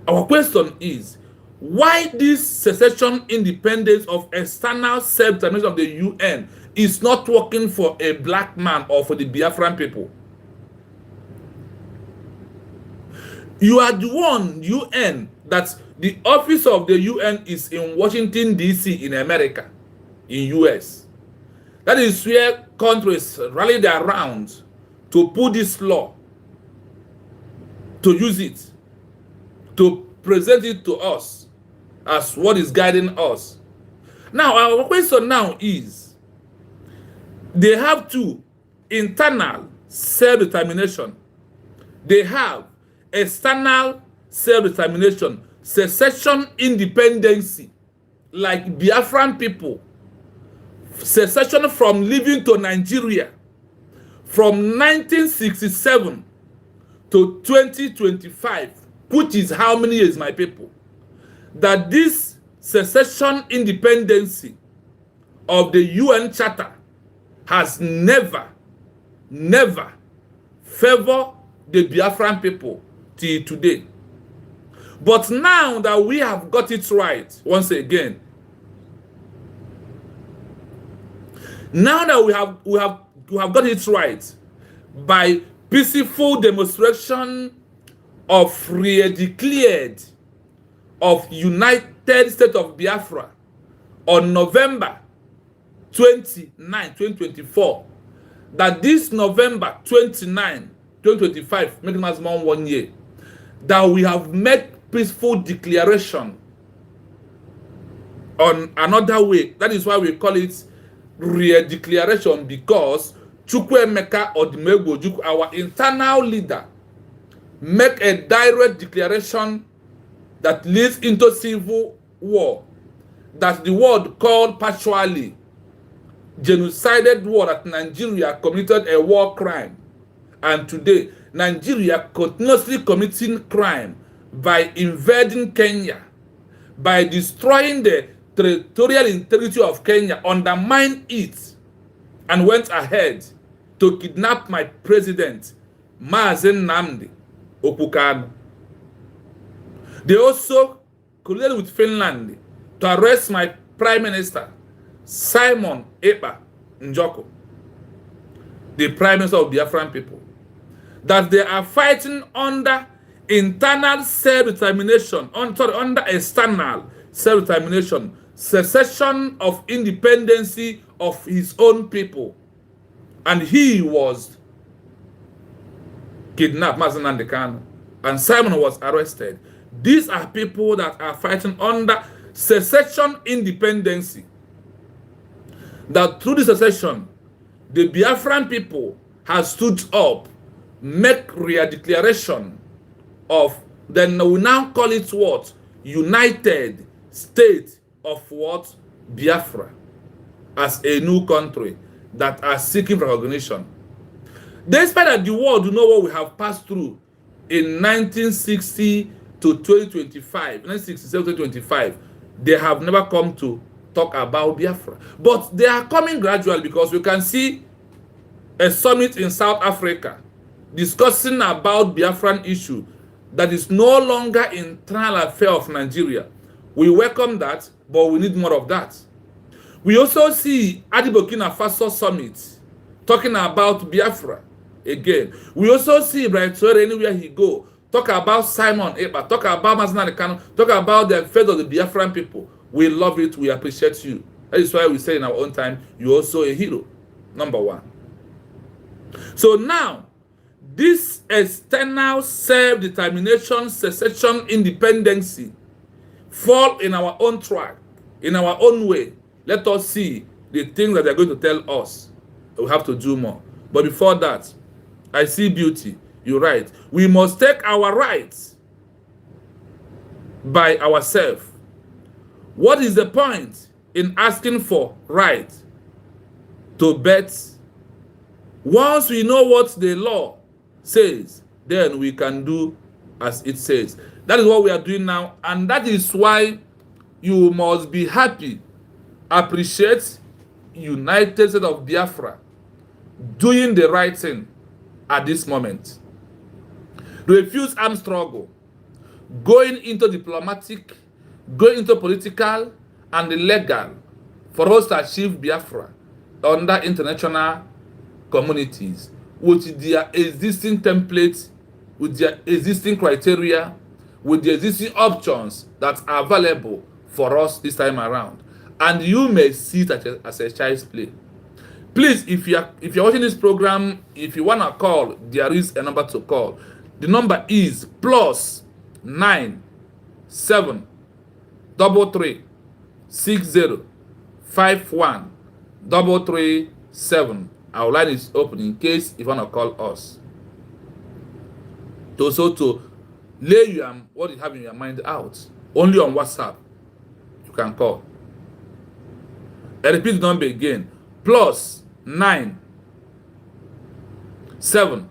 Our question is, why this secession independence of external self-determination of the UN is not working for a black man or for the Biafran people? You are the one, UN, that the office of the UN is in Washington, D.C. in America, in US. That is where countries rallied around to put this law, to use it, to present it to us as what is guiding us. Now, our question now is, they have two: internal self-determination. They have external self-determination, secession independency, like Biafran people, secession from living to Nigeria from 1967 to 2025, which is how many years, my people? That this secession independency of the UN Charter has never favored the Biafran people till today. But now that we have got it right, once again, now that we have got it right by peaceful demonstration of re-declared of United States of Biafra on November 29, 2024, that this November 29, 2025, making us more 1 year, that we have made peaceful declaration on another way. That is why we call it re-declaration, because Chukwuemeka Odumegwu Ojukwu, our internal leader, make a direct declaration that leads into civil war, that the world called partially genocidal war, that Nigeria committed a war crime. And today, Nigeria continuously committing crime by invading Kenya, by destroying the territorial integrity of Kenya, undermined it, and went ahead to kidnap my president, Mazen Nnamdi Okukano. They also colluded with Finland to arrest my prime minister, Simon Ekpa Njoko, the prime minister of Biafran people. That they are fighting under internal self-determination, under external self-determination, secession of independency of his own people. And he was kidnapped, Mazen Nnamdi Kanu, and Simon was arrested. These are people that are fighting under secession independency. That through the secession, the Biafran people have stood up, make real declaration of, then we now call it what? United States of what? Biafra, as a new country that are seeking recognition. Despite that the world do know what we have passed through in 1960 to 2025, 1967 to 2025, they have never come to talk about Biafra. But they are coming gradually, because we can see a summit in South Africa discussing about Biafran issue that is no longer internal affair of Nigeria. We welcome that, but we need more of that. We also see at the Burkina Faso summit talking about Biafra again. We also see Brian Traore anywhere he go talk about Simon Ekpa, talk about Mazen Nnamdi Kanu, talk about the fate of the Biafran people. We love it. We appreciate you. That is why we say in our own time, you're also a hero. Number one. So now, this external self-determination, secession, independency fall in our own track, in our own way. Let us see the things that they're going to tell us. We have to do more. But before that, I see beauty. You're right. We must take our rights by ourselves. What is the point in asking for right to bet? Once we know what the law says, then we can do as it says. That is what we are doing now, and that is why you must be happy, appreciate United States of Biafra doing the right thing at this moment. Refuse armed struggle, going into diplomatic, going into political and legal for us to achieve Biafra under international communities with their existing templates, with their existing criteria, with the existing options that are available for us this time around. And you may see it as a child's play. Please, if you're watching this program, if you want to call, there is a number to call. The number is +9 7 3 60 51 337. Our line is open in case you want to call us. To lay what you have in your mind out. Only on WhatsApp you can call. I repeat the number again. +9 7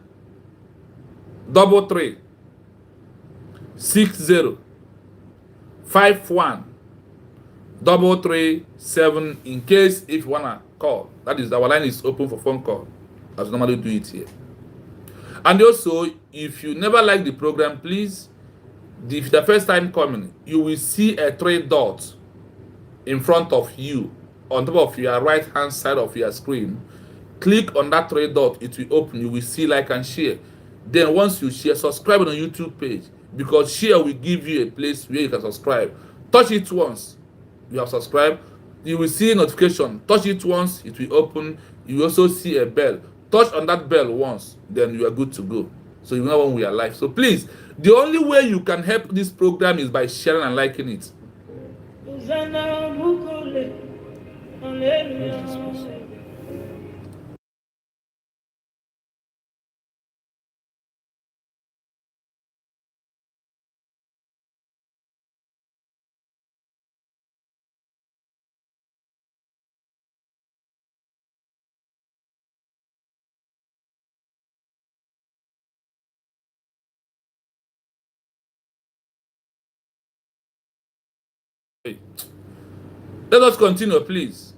3 60 51 337 in case if you wanna call. That is, our line is open for phone call, as we normally do it here. And also, if you never like the program, please, if the first time coming, you will see a 3 dots in front of you, on top of your right hand side of your screen. Click on that 3 dot, it will open. You will see like and share. Then once you share, subscribe on the YouTube page, because share will give you a place where you can subscribe. Touch it once, you have subscribed. You will see notification. Touch it once, it will open. You will also see a bell. Touch on that bell once, then you are good to go. So you know when we are live. So please, the only way you can help this program is by sharing and liking it. Hey, let us continue, please.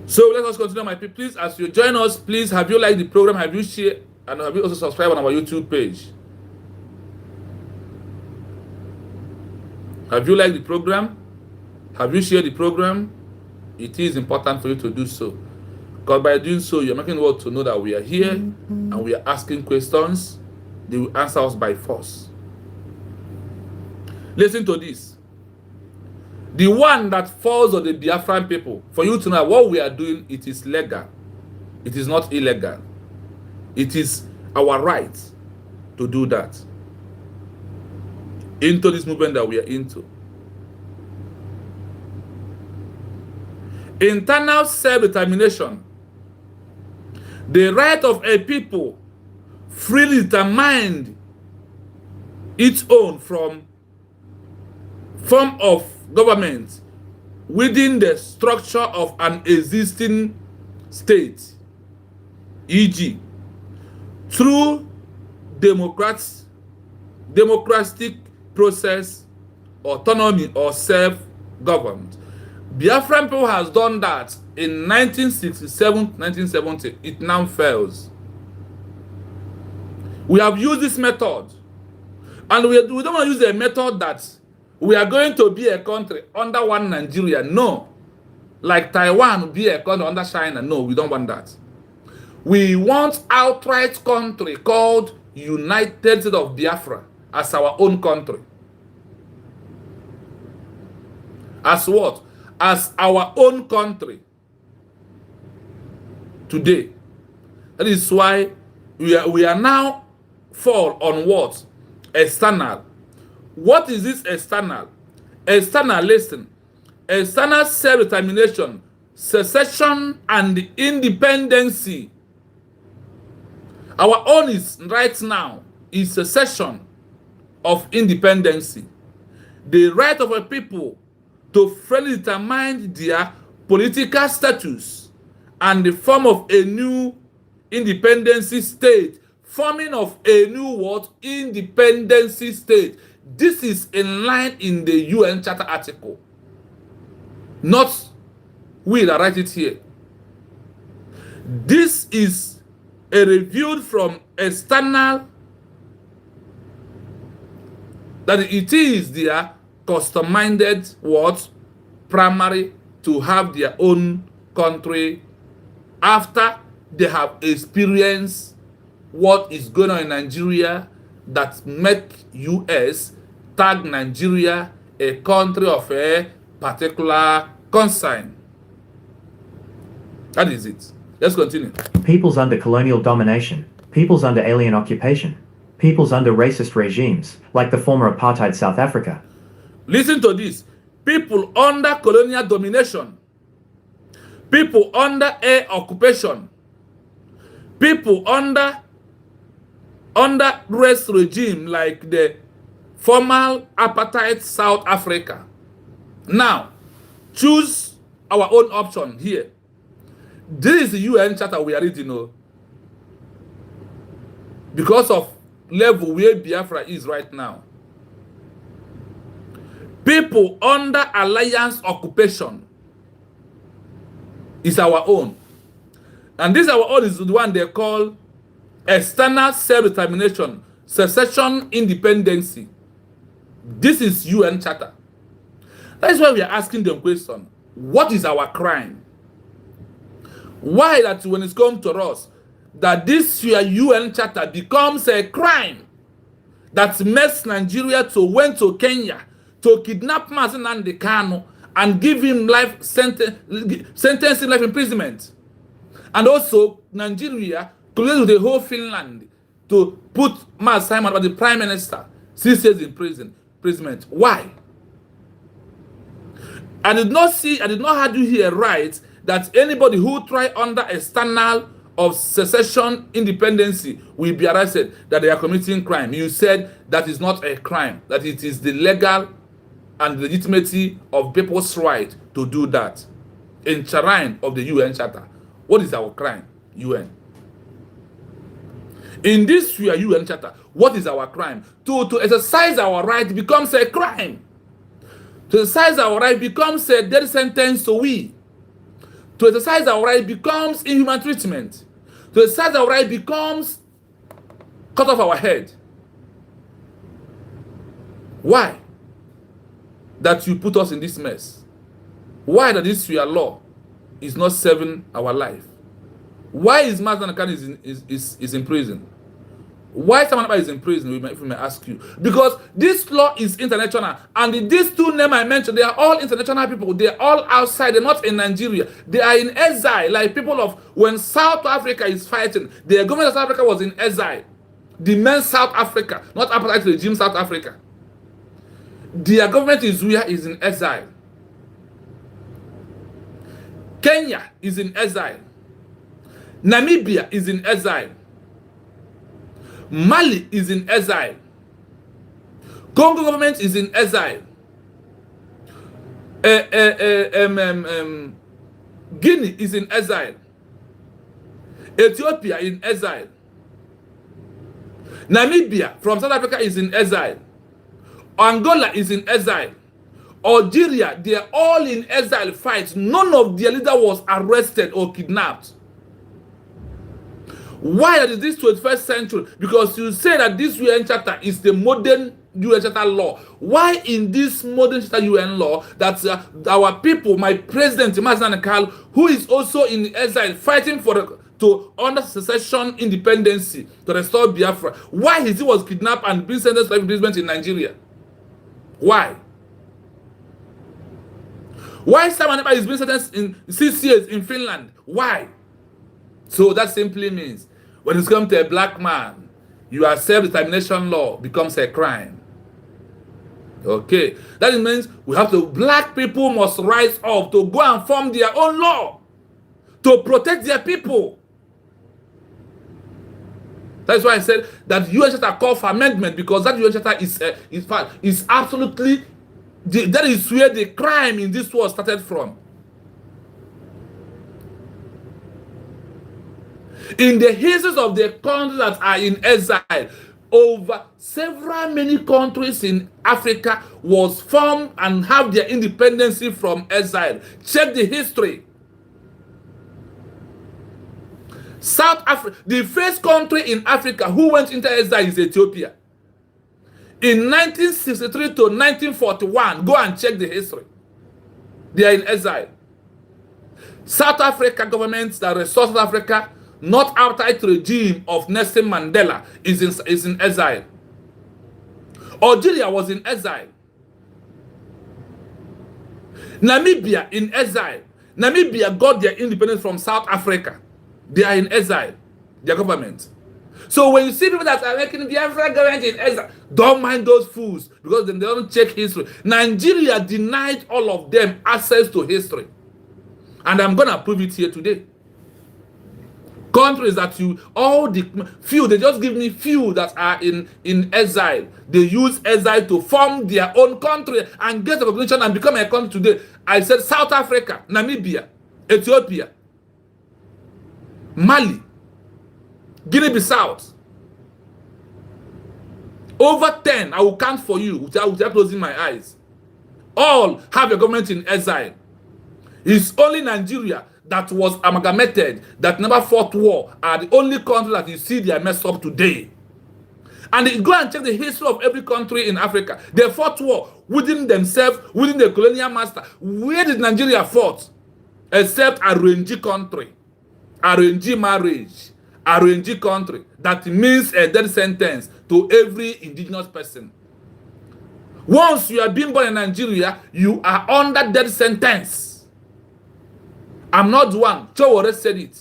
So let us continue, my people. Please, as you join us, please, have you liked the program? Have you shared? And have you also subscribed on our YouTube page? Have you liked the program? Have you shared the program? It is important for you to do so. Because by doing so, you're making the world to know that we are here and we are asking questions. They will answer us by force. Listen to this. The one that falls on the Biafran people, for you to know what we are doing, it is legal. It is not illegal. It is our right to do that. Into this movement that we are into. Internal self-determination. The right of a people freely determine its own from form of government within the structure of an existing state, e.g., through democratic process, autonomy, or self-government. Biafran people has done that in 1967, 1970. It now fails. We have used this method, and we don't want to use a method that we are going to be a country under one Nigeria. No. Like Taiwan be a country under China. No, we don't want that. We want outright country called United States of Biafra as our own country. As what? As our own country. Today. That is why we are now fall on what? External. What is this external? External, listen. External self-determination, secession, and independency. Our own is right now is secession of independency. The right of a people to freely determine their political status and the form of a new independency state, forming of a new what? Independency state. This is in line in the UN Charter article. Not we that write it here. This is a review from external, that it is their custom-minded what? Primary to have their own country after they have experienced what is going on in Nigeria that make US tag Nigeria a country of a particular concern. That is it. Let's continue. Peoples under colonial domination, peoples under alien occupation, peoples under racist regimes, like the former apartheid South Africa. Listen to this. People under colonial domination, people under air occupation, people under race regime like the former apartheid South Africa. Now, choose our own option here. This is the UN Charter we are reading, because of level where Biafra is right now. People under alliance occupation is our own. And this our own is the one they call external self-determination, secession, independency. This is UN Charter. That is why we are asking them question. What is our crime? Why that when it's come to us, that this UN Charter becomes a crime that makes Nigeria to went to Kenya to kidnap Mazi Nnamdi Kanu and give him life sentence in life imprisonment. And also Nigeria colluded with the whole Finland to put Mazi Simon as the prime minister 6 years in imprisonment. Why? I did not have you here right that anybody who try under external of secession independency will be arrested, that they are committing crime. You said that is not a crime, that it is the legal and the legitimacy of people's right to do that. Enshrined of the UN Charter. What is our crime? UN. In this UN Charter, what is our crime? To exercise our right becomes a crime. To exercise our right becomes a death sentence to we. To exercise our right becomes inhuman treatment. To exercise our right becomes cut off our head. Why? That you put us in this mess? Why that this your law is not serving our life? Why is Mazen Khan is in prison? Why Samanaba is in prison, if we may ask you? Because this law is international, and these two names I mentioned, they are all international people. They are all outside, they're not in Nigeria. They are in exile, like people of, when South Africa is fighting, the government of South Africa was in exile. The main South Africa, not apartheid regime South Africa. Their government is in exile. Kenya is in exile. Namibia is in exile. Mali is in exile. Congo government is in exile. Guinea is in exile. Ethiopia in exile. Namibia from South Africa is in exile. Angola is in exile. Algeria, they are all in exile fights. None of their leader was arrested or kidnapped. Why is this 21st century? Because you say that this UN Charter is the modern UN Charter law. Why in this modern Charter UN law that our people, my president, Mazen Khan, who is also in exile fighting for to under secession independency to restore Biafra, why he was kidnapped and being sentenced to life imprisonment in Nigeria? Why? Why Samanaba is being sentenced in 6 years in Finland? Why? So that simply means when it's come to a black man, your self-determination law becomes a crime. Okay, that means we have to, black people must rise up to go and form their own law to protect their people. That's why I said that UN Charter called for amendment, because that UN Charter is absolutely, that is where the crime in this war started from. In the histories of the countries that are in exile, over many countries in Africa was formed and have their independence from exile. Check the history. South Africa, the first country in Africa who went into exile is Ethiopia. In 1963 to 1941, go and check the history. They are in exile. South Africa governments that restored South Africa, not apartheid regime of Nelson Mandela, is in exile. Algeria was in exile. Namibia in exile. Namibia got their independence from South Africa. They are in exile, their government. So when you see people that are making Biafra government in exile, don't mind those fools, because then they don't check history. Nigeria denied all of them access to history. And I'm going to prove it here today. Countries that they just give me few that are in exile. They use exile to form their own country and get recognition and become a country today. I said South Africa, Namibia, Ethiopia, Mali, Guinea-Bissau. Over 10, I will count for you without closing my eyes. All have a government in exile. It's only Nigeria that was amalgamated, that never fought war, are the only country that you see they are messed up today. And go and check the history of every country in Africa. They fought war within themselves, within the colonial master. Where did Nigeria fought? Except a Renji country, a Renji marriage, a Renji country. That means a death sentence to every indigenous person. Once you are being born in Nigeria, you are under death sentence. I'm not the one. Chowore said it.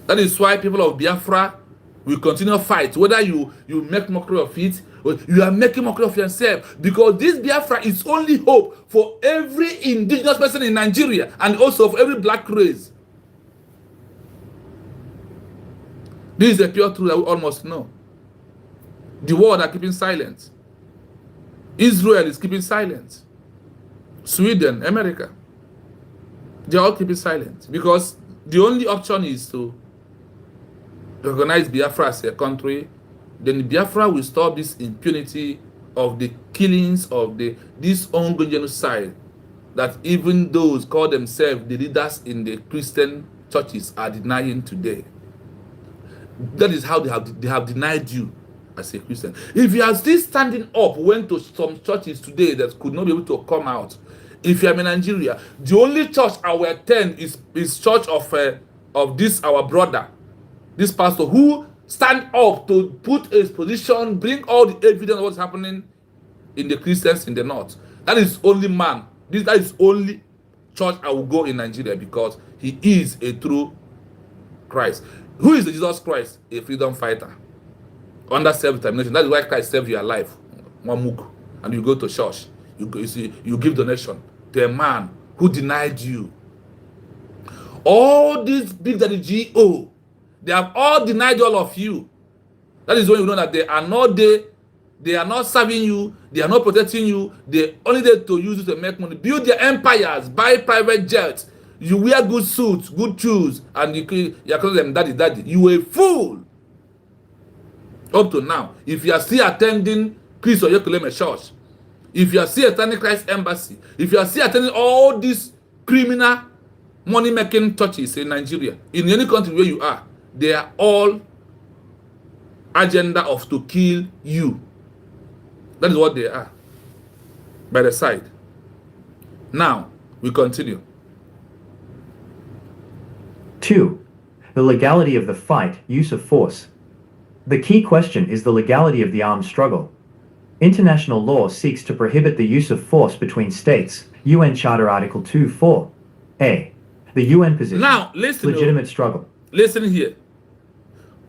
That is why people of Biafra will continue to fight. Whether you make mockery of it, or you are making mockery of yourself. Because this Biafra is only hope for every indigenous person in Nigeria and also for every black race. This is a pure truth that we all must know. The world are keeping silent. Israel is keeping silent. Sweden, America, they're all keeping silent because the only option is to recognize Biafra as a country. Then Biafra will stop this impunity of the killings of this ongoing genocide that even those call themselves the leaders in the Christian churches are denying today. That is how they have denied you as a Christian. If you are still standing up, went to some churches today that could not be able to come out. If you are in Nigeria, the only church I will attend is church of this our brother, this pastor who stand up to put his position, bring all the evidence of what's happening in the Christians in the north. That is only man. That is only church I will go in Nigeria because he is a true Christ. Who is the Jesus Christ? A freedom fighter under self-determination. That is why Christ saved your life. One mug, and you go to church. You give donation to a man who denied you. All these big daddy GO, they have all denied all of you. That is when you know that they are not there. They are not serving you. They are not protecting you. They only there to use you to make money. Build their empires. Buy private jets. You wear good suits, good shoes, and you call them daddy, daddy. You a fool. Up to now, if you are still attending Chris Oyekuleme Church, if you are still attending Christ Embassy, if you are still attending all these criminal money-making churches in Nigeria, in any country where you are, they are all agenda of to kill you. That is what they are. By the side. Now, we continue. 2. The legality of the fight, use of force. The key question is the legality of the armed struggle. International law seeks to prohibit the use of force between states. UN Charter Article 2.4. A. The UN position. Now, listen. Legitimate struggle. Listen here.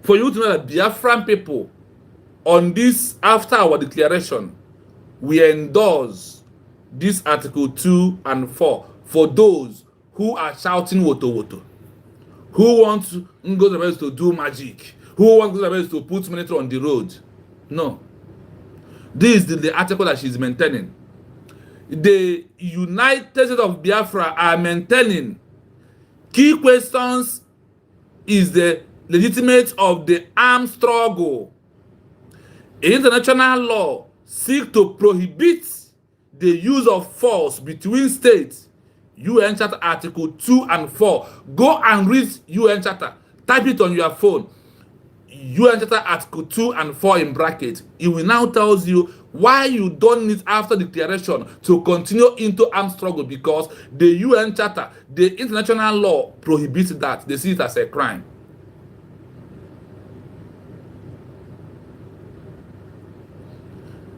For you to know that Biafran people, on this, after our declaration, we endorse this Article 2 and 4 for those who are shouting woto woto, who want Ngozi to do magic, who want Ngozi to put military on the road. No. This is the article that she's maintaining. The United States of Biafra are maintaining key questions is the legitimacy of the armed struggle. International law seeks to prohibit the use of force between states. UN Charter Article 2 and 4. Go and read UN Charter. Type it on your phone. UN Charter Article 2 and 4 in brackets. It will now tell you why you don't need after declaration to continue into armed struggle, because the UN Charter, the international law prohibits that. They see it as a crime.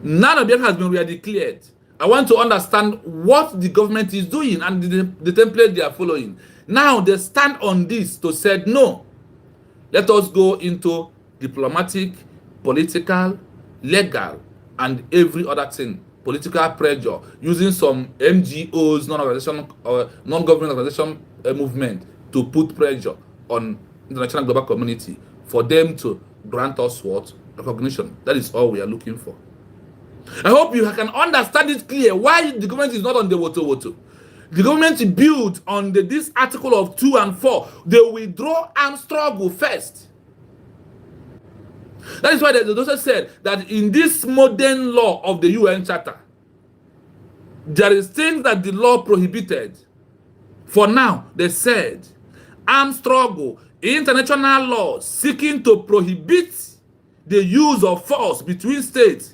None of them has been re-declared. I want to understand what the government is doing and the template they are following. Now they stand on this to say, no, let us go into diplomatic, political, legal, and every other thing, political pressure, using some NGOs, non-government organization movement to put pressure on the international global community for them to grant us what? Recognition. That is all we are looking for. I hope you can understand it clear why the government is not on the woto. The government built on this article of 2 and 4. They withdraw armed struggle first. That is why they also said that in this modern law of the UN Charter, there is things that the law prohibited. For now, they said armed struggle, international law seeking to prohibit the use of force between states.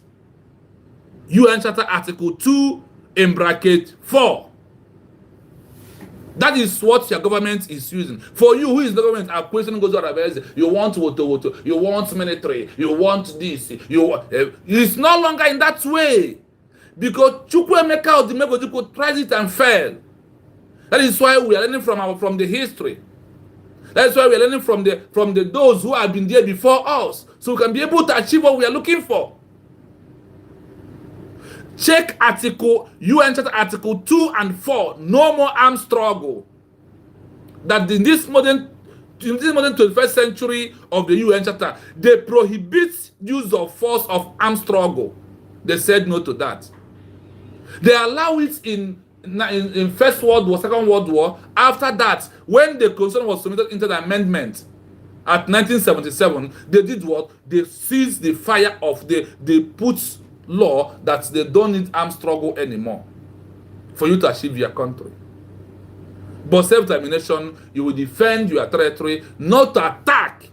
UN Charter Article 2 in bracket 4. That is what your government is using. For you, who is the government, are questioning Ngozi. You want woto, you want military, you want this, it's no longer in that way. Because Chukwuemeka Odimegojiko tried it and failed. That is why we are learning from the history. That is why we are learning from the those who have been there before us, so we can be able to achieve what we are looking for. Check UN Charter Article 2 and 4. No more armed struggle. That in this modern 21st century of the UN Charter, they prohibit use of force of armed struggle. They said no to that. They allow it in First World War, Second World War. After that, when the Constitution was submitted into the amendment at 1977, they did what? They seized the fire of they put law that they don't need armed struggle anymore for you to achieve your country. But self-determination, you will defend your territory, not to attack.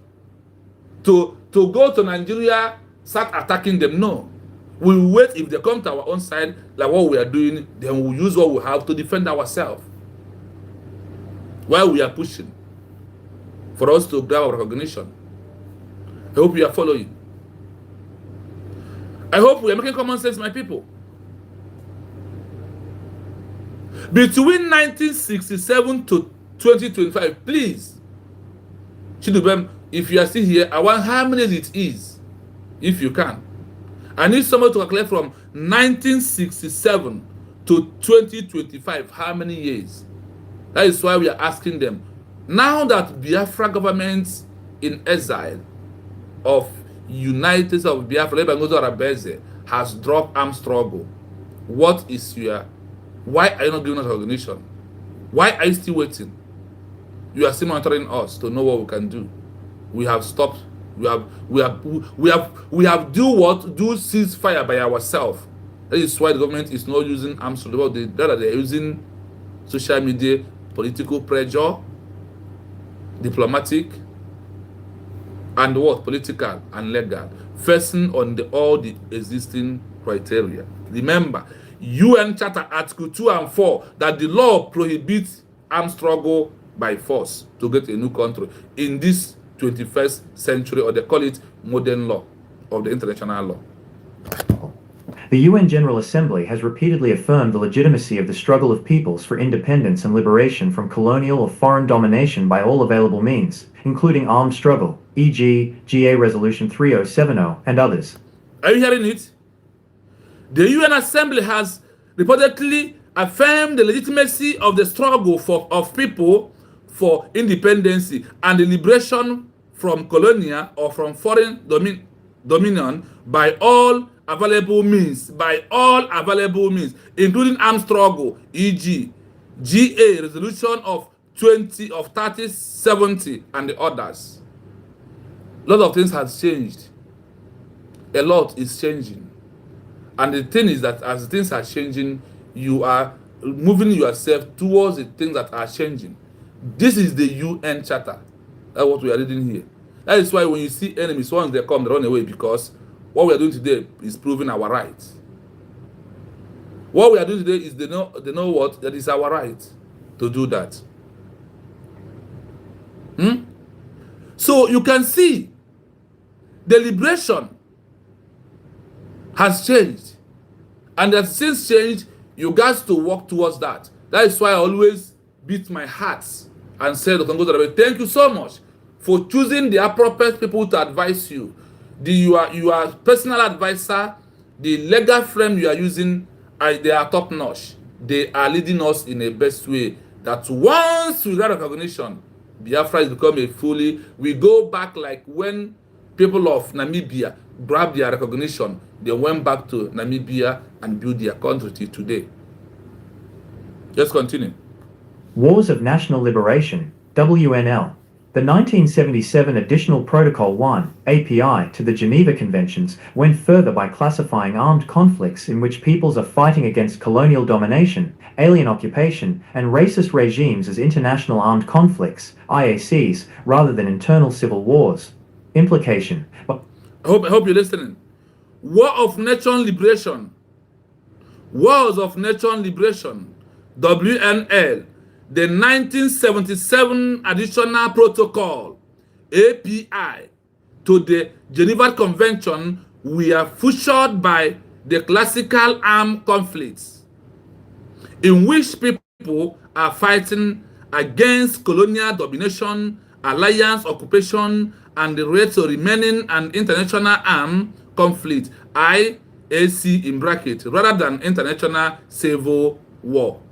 To go to Nigeria, start attacking them. No. We will wait. If they come to our own side, like what we are doing, then we'll use what we have to defend ourselves. While we are pushing for us to grab our recognition. I hope you are following. I hope we are making common sense, my people. Between 1967 to 2025, please, Chidubem, if you are still here, I want how many it is, if you can. I need someone to calculate from 1967 to 2025, how many years? That is why we are asking them. Now that Biafra government in exile of United States of Biafra, has dropped armed struggle, what is your... Why are you not giving us recognition? Why are you still waiting? You are still monitoring us to know what we can do. We have stopped. We have do ceasefire by ourselves. That is why the government is not using arms to the world. They are using social media, political pressure, diplomatic, and what? Political and legal. Facing on all the existing criteria. Remember, UN Charter Article 2 and 4 that the law prohibits armed struggle by force to get a new country in this 21st century, or they call it modern law of the international law. The UN General Assembly has repeatedly affirmed the legitimacy of the struggle of peoples for independence and liberation from colonial or foreign domination by all available means, including armed struggle, e.g., GA Resolution 3070 and others. Are you hearing it? The UN Assembly has reportedly affirmed the legitimacy of the struggle of people for independence and the liberation from colonial or from foreign dominion by all available means, including armed struggle, e.g., GA Resolution of 3070 and the others. A lot of things has changed. A lot is changing. And the thing is that as things are changing, you are moving yourself towards the things that are changing. This is the UN Charter. That's what we are reading here. That is why when you see enemies, once they come, they run away, because what we are doing today is proving our right. What we are doing today is they know what? That is our right to do that. So you can see the liberation has changed, and that since changed, you guys to work towards that. That is why I always beat my heart and say, thank you so much for choosing the appropriate people to advise you. Your personal advisor, the legal frame you are using, they are top notch. They are leading us in a best way. That once we get recognition, Biafra has become a fully. We go back like when people of Namibia grabbed their recognition, they went back to Namibia and built their country till today. Just continue. Wars of National Liberation, WNL. The 1977 Additional Protocol 1, API, to the Geneva Conventions went further by classifying armed conflicts in which peoples are fighting against colonial domination, alien occupation, and racist regimes as international armed conflicts, IACs, rather than internal civil wars. Implication. I hope you're listening. War of Nation Liberation. Wars of Nation Liberation, WNL. The 1977 Additional Protocol, API, to the Geneva Convention were fueled by the classical armed conflicts, in which people are fighting against colonial domination, alliance occupation, and the right to remaining an international armed conflict, IAC in bracket, rather than international civil war.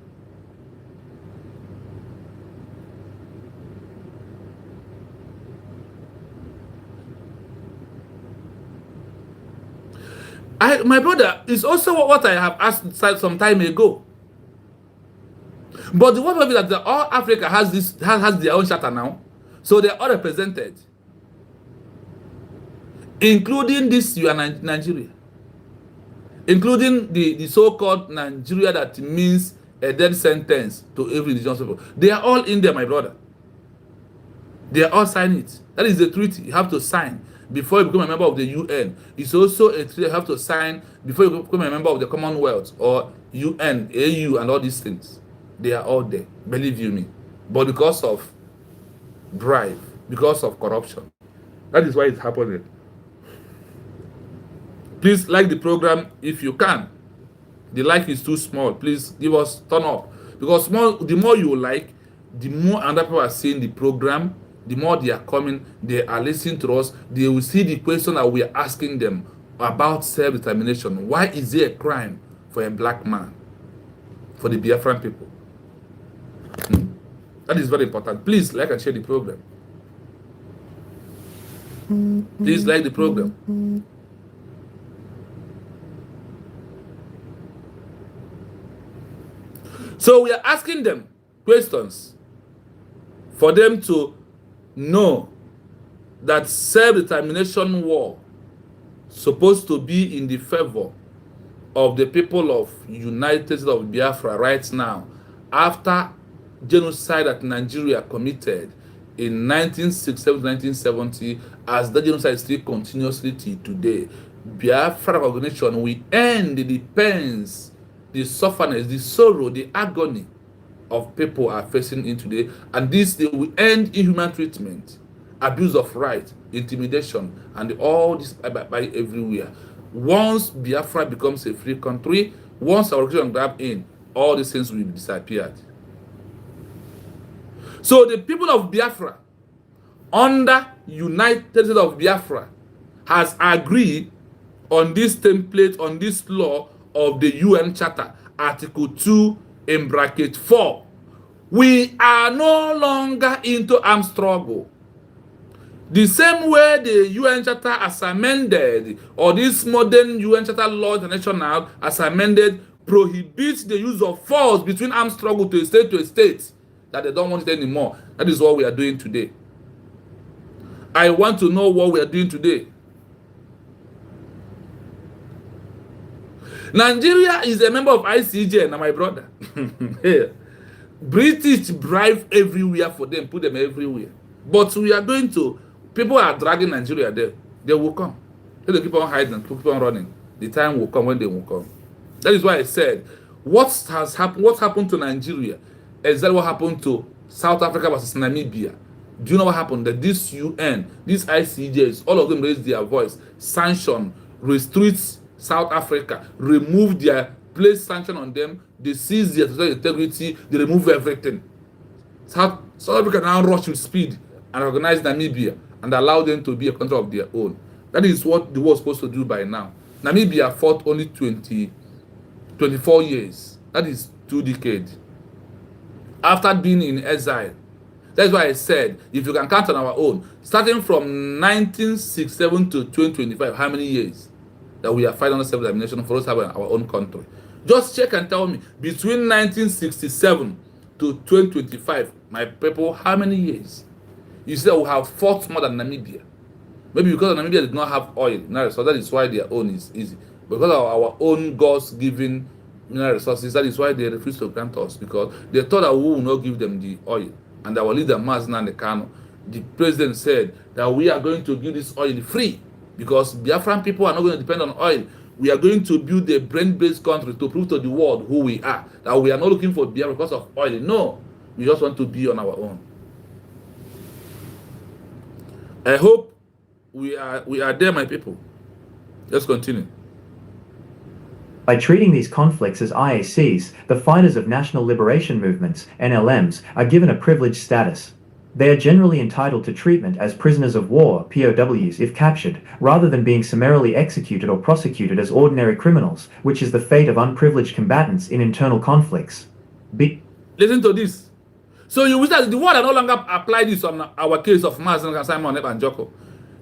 My brother, is also what I have asked some time ago. But the one of it that all Africa has their own charter now, so they are all represented, including this Nigeria, including the so-called Nigeria that means a death sentence to every indigenous people. They are all in there, my brother. They are all signing it. That is the treaty you have to sign before you become a member of the UN. It's also a treaty you have to sign before you become a member of the Commonwealth or UN, AU, and all these things. They are all there, believe you me. But because of bribe, because of corruption, that is why it's happening. Please like the program if you can. The like is too small. Please give us turn up, because the more you like, the more other people are seeing the program, the more they are coming, they are listening to us, they will see the question that we are asking them about self-determination. Why is it a crime for a black man, for the Biafran people? That is very important. Please like and share the program. Please like the program. So we are asking them questions for them to know that self-determination war supposed to be in the favor of the people of United States of Biafra right now, after genocide that Nigeria committed in 1967 to 1970, as the genocide still continuously till today. Biafra organization will end the pains, the suffering, the sorrow, the agony of people are facing in today, and this they will end inhuman treatment, abuse of right, intimidation, and all this by everywhere. Once Biafra becomes a free country, once our organization grab in, all these things will be disappeared. So the people of Biafra, under United States of Biafra, has agreed on this template, on this law of the UN Charter, Article 2 in bracket 4. We are no longer into armed struggle. The same way the UN Charter as amended, or this modern UN Charter law international as amended, prohibits the use of force between armed struggle to a state, that they don't want it anymore. That is what we are doing today. I want to know what we are doing today. Nigeria is a member of ICJ, now my brother. British bribe everywhere for them, put them everywhere. But we are going to, people are dragging Nigeria there. They will come. They keep on hiding, keep on running. The time will come when they will come. That is why I said, what happened to Nigeria? Exactly what happened to South Africa versus Namibia. Do you know what happened? That this UN, these ICJs, all of them raised their voice, sanction, restrict South Africa, remove their place sanction on them, they seize their total integrity, they remove everything. South Africa now rush with speed and organize Namibia and allow them to be a country of their own. That is what the world is supposed to do by now. Namibia fought only 24 years. That is 2 decades. After being in exile. That's why I said, if you can count on our own, starting from 1967 to 2025, how many years that we are fighting on self-determination for us to have our own country? Just check and tell me, between 1967 to 2025, my people, how many years? You see that we have fought more than Namibia. Maybe because Namibia did not have oil, so that is why their own is easy. Because of our own God's given mineral resources, that is why they refused to grant us, because they thought that we will not give them the oil. And our leader, Mazi Nnamdi Kanu, the president said that we are going to give this oil free, because Biafran people are not going to depend on oil. We are going to build a brain-based country to prove to the world who we are, that we are not looking for Biafra because of oil. No, we just want to be on our own. I hope we are there, my people. Let's continue. By treating these conflicts as IACs, the fighters of national liberation movements, NLMs, are given a privileged status. They are generally entitled to treatment as prisoners of war, POWs, if captured, rather than being summarily executed or prosecuted as ordinary criminals, which is the fate of unprivileged combatants in internal conflicts. Listen to this. So you wish that the world no longer apply this on our case of Mazi Nnamdi Kanu, Simon Ekpa and Joko.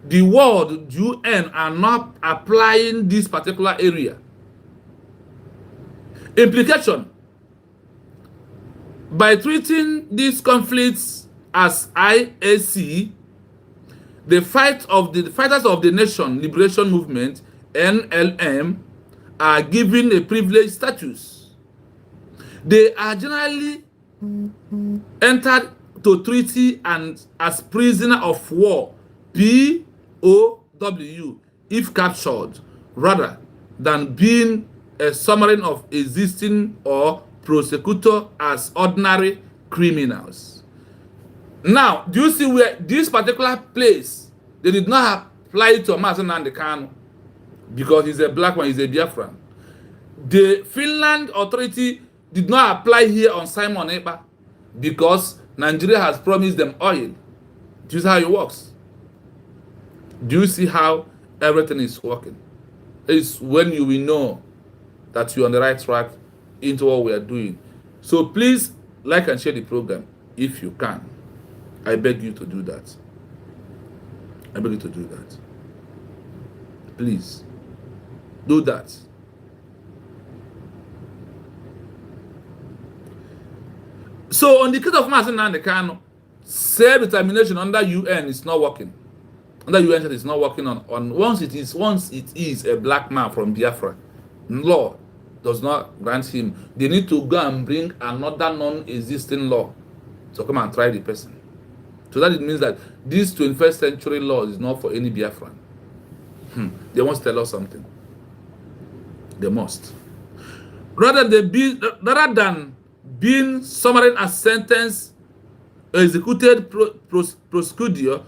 the world UN are not applying this particular area. Implication: by treating these conflicts as IAC, the fighters of the Nation Liberation Movement (NLM) are given a privileged status. They are generally entered to treaty and as prisoner of war (POW) if captured, rather than being a summary of existing or prosecutor as ordinary criminals. Now, do you see where this particular place, they did not apply it to Mazi Nnamdi Kanu because he's a black man, he's a Biafran. The Finland authority did not apply here on Simon Ekpa because Nigeria has promised them oil. Do you see how it works? Do you see how everything is working? It's when you will know that you're on the right track into what we are doing. So please like and share the program if you can. I beg you to do that. I beg you to do that. Please do that. So on the case of Mazi Nnamdi Kanu, self-determination under UN is not working. Under UN is not working on once it is a black man from Biafra, law does not grant him. They need to go and bring another non-existing law to come and try the person. So that it means that this 21st century law is not for any Biafran. They must tell us something. They must. Rather than being summarized as sentence, executed prosecutor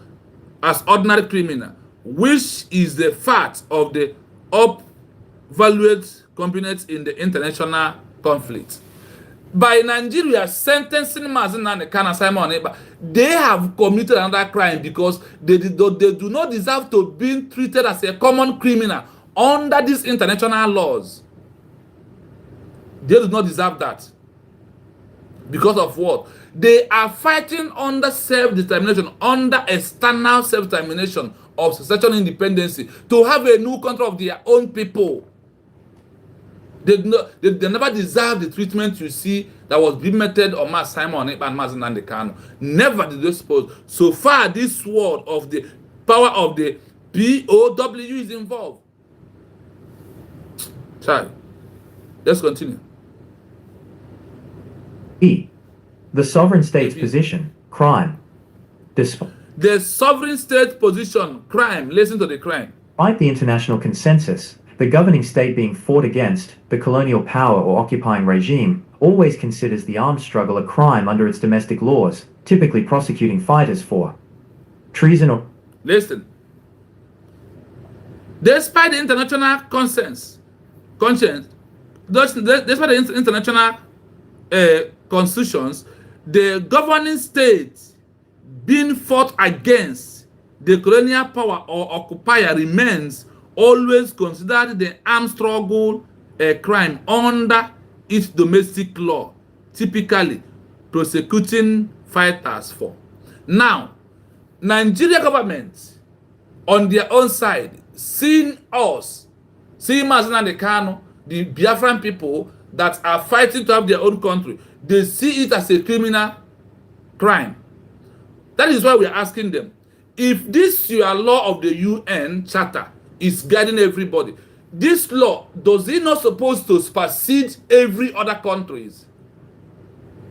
as ordinary criminal, which is the fact of the upvalued components in the international conflict. By Nigeria sentencing Mazi Nnamdi Kanu and Simon Ekpa, they have committed another crime because they do not deserve to be treated as a common criminal under these international laws. They do not deserve that. Because of what? They are fighting under self-determination, under external self-determination of secession independence to have a new country of their own people. They never deserve the treatment you see that was being meted on Mazi Simon Ekpa and Mazi Nnamdi Kanu. Never did they suppose. So far, this word of the power of the POW is involved. Sorry. Let's continue. E. The sovereign state's position, crime. The sovereign state position, crime. Listen to the crime. Despite the international consensus, the governing state being fought against, the colonial power or occupying regime, always considers the armed struggle a crime under its domestic laws, typically prosecuting fighters for treason or... Listen. Despite the international despite the international constitutions, the governing state being fought against the colonial power or occupier remains always considered the armed struggle a crime under its domestic law, typically prosecuting fighters for. Now, Nigeria government on their own side, seeing Mazi Nnamdi Kanu, the Biafran people that are fighting to have their own country, they see it as a criminal crime. That is why we are asking them, if this your law of the UN Charter is guiding everybody, this law, does it not supposed to supersede every other countries?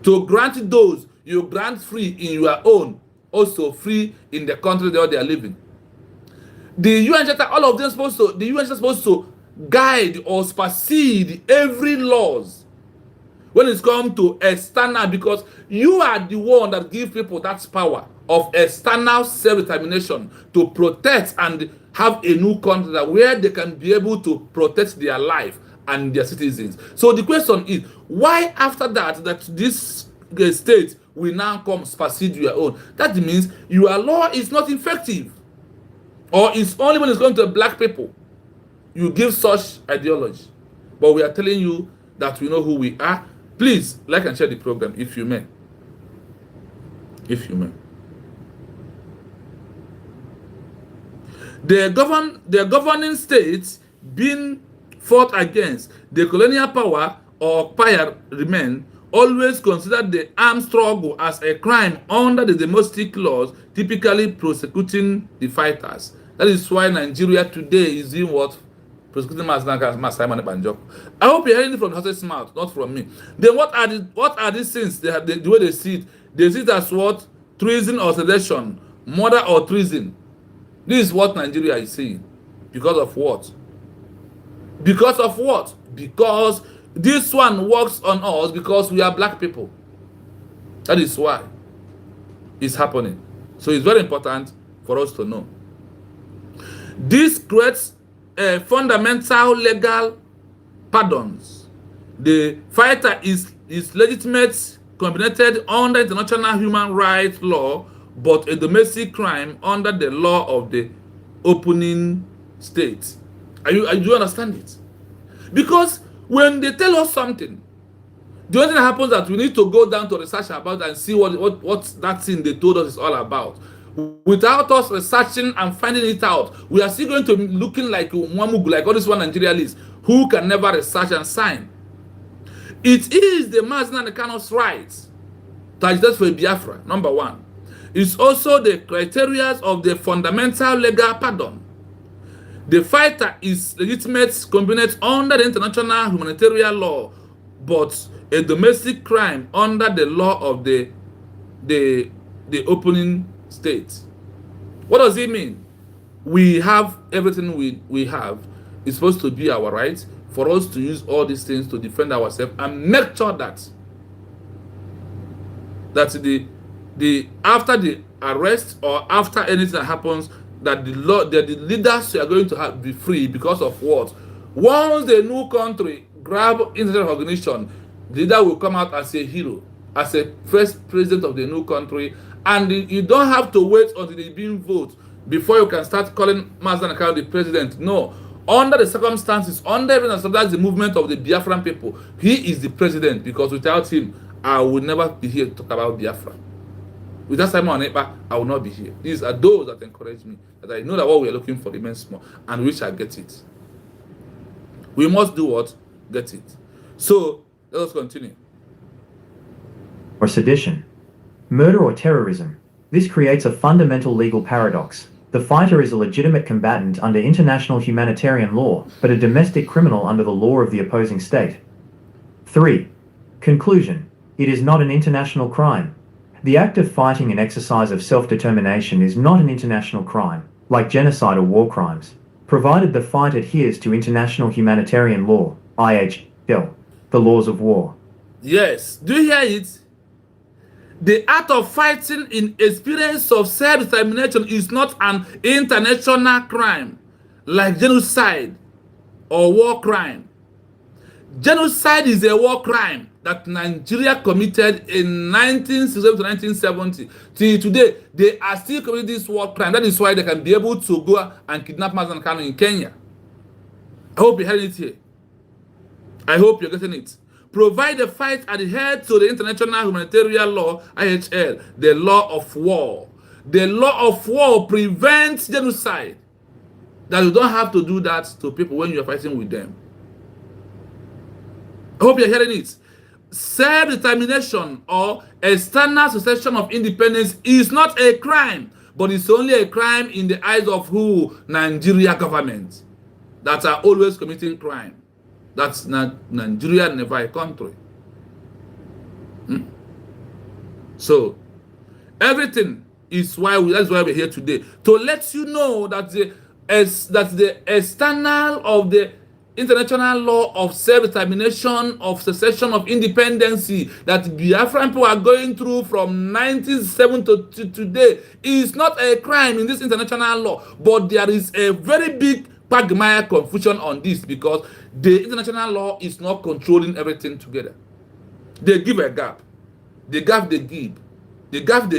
To grant those you grant free in your own, also free in the country that they are living. The UN Charter, all of them the UN is supposed to guide or supersede every laws when it's come to external, because you are the one that give people that power of external self-determination to protect and have a new country where they can be able to protect their life and their citizens. So the question is, why after that this state will now come supersede your own? That means your law is not effective, or it's only when it's going to black people you give such ideology. But we are telling you that we know who we are. Please like and share the program if you may. If you may. The governing states being fought against the colonial power or occupier remain always consider the armed struggle as a crime under the domestic laws, typically prosecuting the fighters. That is why Nigeria today is doing what? Prosecuting Simon Banjok. I hope you're hearing it from the horse's mouth, not from me. Then what are these things? They have the way they see it. They see it as what? Treason or sedition, murder or treason. This is what Nigeria is saying. Because of what? Because of what? Because this one works on us because we are black people. That is why it's happening. So it's very important for us to know. This creates fundamental legal pardons. The fighter is legitimate, combined under international human rights law, but a domestic crime under the law of the opening state. Do you understand it? Because when they tell us something, the only thing that happens is that we need to go down to research about and see what that thing they told us is all about. Without us researching and finding it out, we are still going to be looking like Mwamugu, like all these one Nigerians who can never research and sign. It is the Mazi Nnamdi Kanu's right to agitate for Biafra, number one. It's also the criteria of the fundamental legal pardon. The fighter is legitimate, combined under the international humanitarian law, but a domestic crime under the law of the opening state. What does it mean? We have everything we have. It's supposed to be our right for us to use all these things to defend ourselves and make sure that the after the arrest or after anything that happens, that the leaders are going to be free because of what? Once the new country grab international recognition, the leader will come out as a hero, as a first president of the new country, and you don't have to wait until they being voted before you can start calling Mazi Nnamdi Kanu the president. No. Under the circumstances, under everything that's the movement of the Biafran people, he is the president, because without him, I will never be here to talk about Biafra. Without Simon Onekpa, I will not be here. These are those that encourage me, that I know that what we are looking for remains small, and we shall get it. We must do what? Get it. So, let us continue. Or sedition, murder or terrorism. This creates a fundamental legal paradox. The fighter is a legitimate combatant under international humanitarian law, but a domestic criminal under the law of the opposing state. 3. Conclusion. It is not an international crime. The act of fighting and exercise of self-determination is not an international crime, like genocide or war crimes, provided the fight adheres to international humanitarian law, IHL, the laws of war. Yes. Do you hear it? The act of fighting in experience of self-determination is not an international crime, like genocide or war crime. Genocide is a war crime that Nigeria committed in 1967 to 1970. Till today, they are still committing this war crime. That is why they can be able to go and kidnap Mazi Nnamdi Kanu in Kenya. I hope you're hearing it here. I hope you're getting it. Provide the fight adhere to the international humanitarian law, IHL, the law of war. The law of war prevents genocide. That you don't have to do that to people when you are fighting with them. I hope you're hearing it. Self-determination or external secession of independence is not a crime, but it's only a crime in the eyes of who? Nigeria government, that are always committing crime. That's not Nigeria, never a country. So everything is that's why we're here today, to let you know that the external of the international law of self-determination, of secession, of independency that Biafran people are going through from 1970 to today is not a crime in this international law. But there is a very big quagmire confusion on this, because the international law is not controlling everything together. They give a gap. The gap they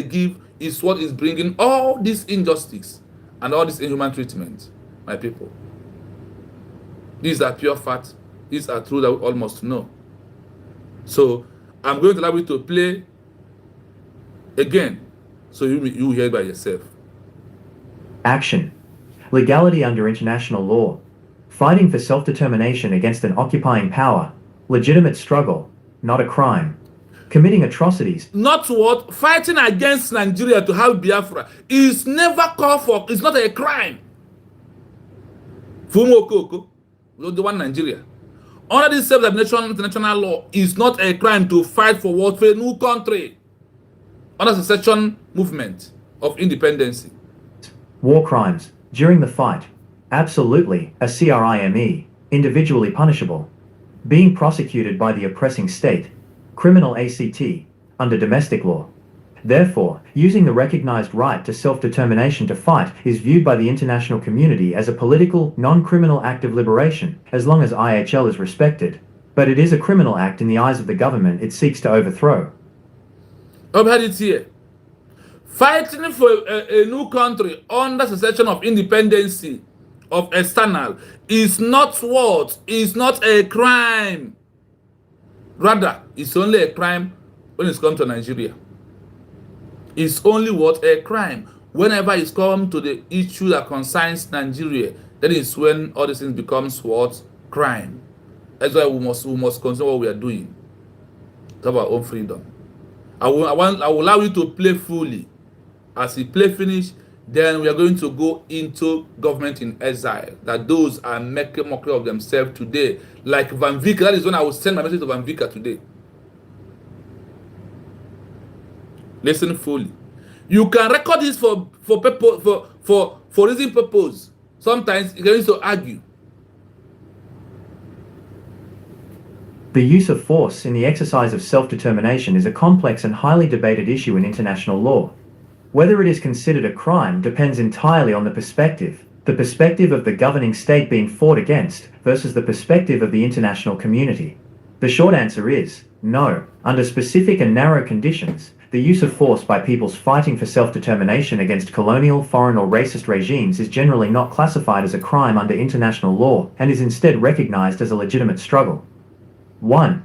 give is what is bringing all this injustice and all this inhuman treatment, my people. These are pure facts. These are truth that we all must know. So I'm going to allow you to play again, so you hear it by yourself. Action. legality under international law, fighting for self-determination against an occupying power, legitimate struggle, not a crime, committing atrocities. Not what? Fighting against Nigeria to have Biafra is never called for. It's not a crime. Fumo Koko, the one Nigeria. Under this self-determination international law, is not a crime to fight for what? For a new country. Under the secession movement of independence. War crimes, during the fight, absolutely, a crime, individually punishable. Being prosecuted by the oppressing state, criminal ACT, under domestic law. Therefore, using the recognized right to self-determination to fight is viewed by the international community as a political, non-criminal act of liberation, as long as IHL is respected. But it is a criminal act in the eyes of the government it seeks to overthrow. I've had it here. Fighting for a new country under secession of independence of external is not what? Is not a crime. Rather, it's only a crime when it's come to Nigeria. It's only what? A crime. Whenever it's come to the issue that concerns Nigeria, that is when all these things becomes what? Crime. That's why we must consider what we are doing. To have our own freedom. I will allow you to play fully. As we play finish, then we are going to go into government in exile. That those are making mockery of themselves today. Like Van Vika. That is when I will send my message to Van Vika today. Listen fully. You can record this for reason purpose. Sometimes you can use to argue. The use of force in the exercise of self-determination is a complex and highly debated issue in international law. Whether it is considered a crime depends entirely on the perspective of the governing state being fought against versus the perspective of the international community. The short answer is no. Under specific and narrow conditions, the use of force by peoples fighting for self-determination against colonial, foreign or racist regimes is generally not classified as a crime under international law and is instead recognized as a legitimate struggle. 1.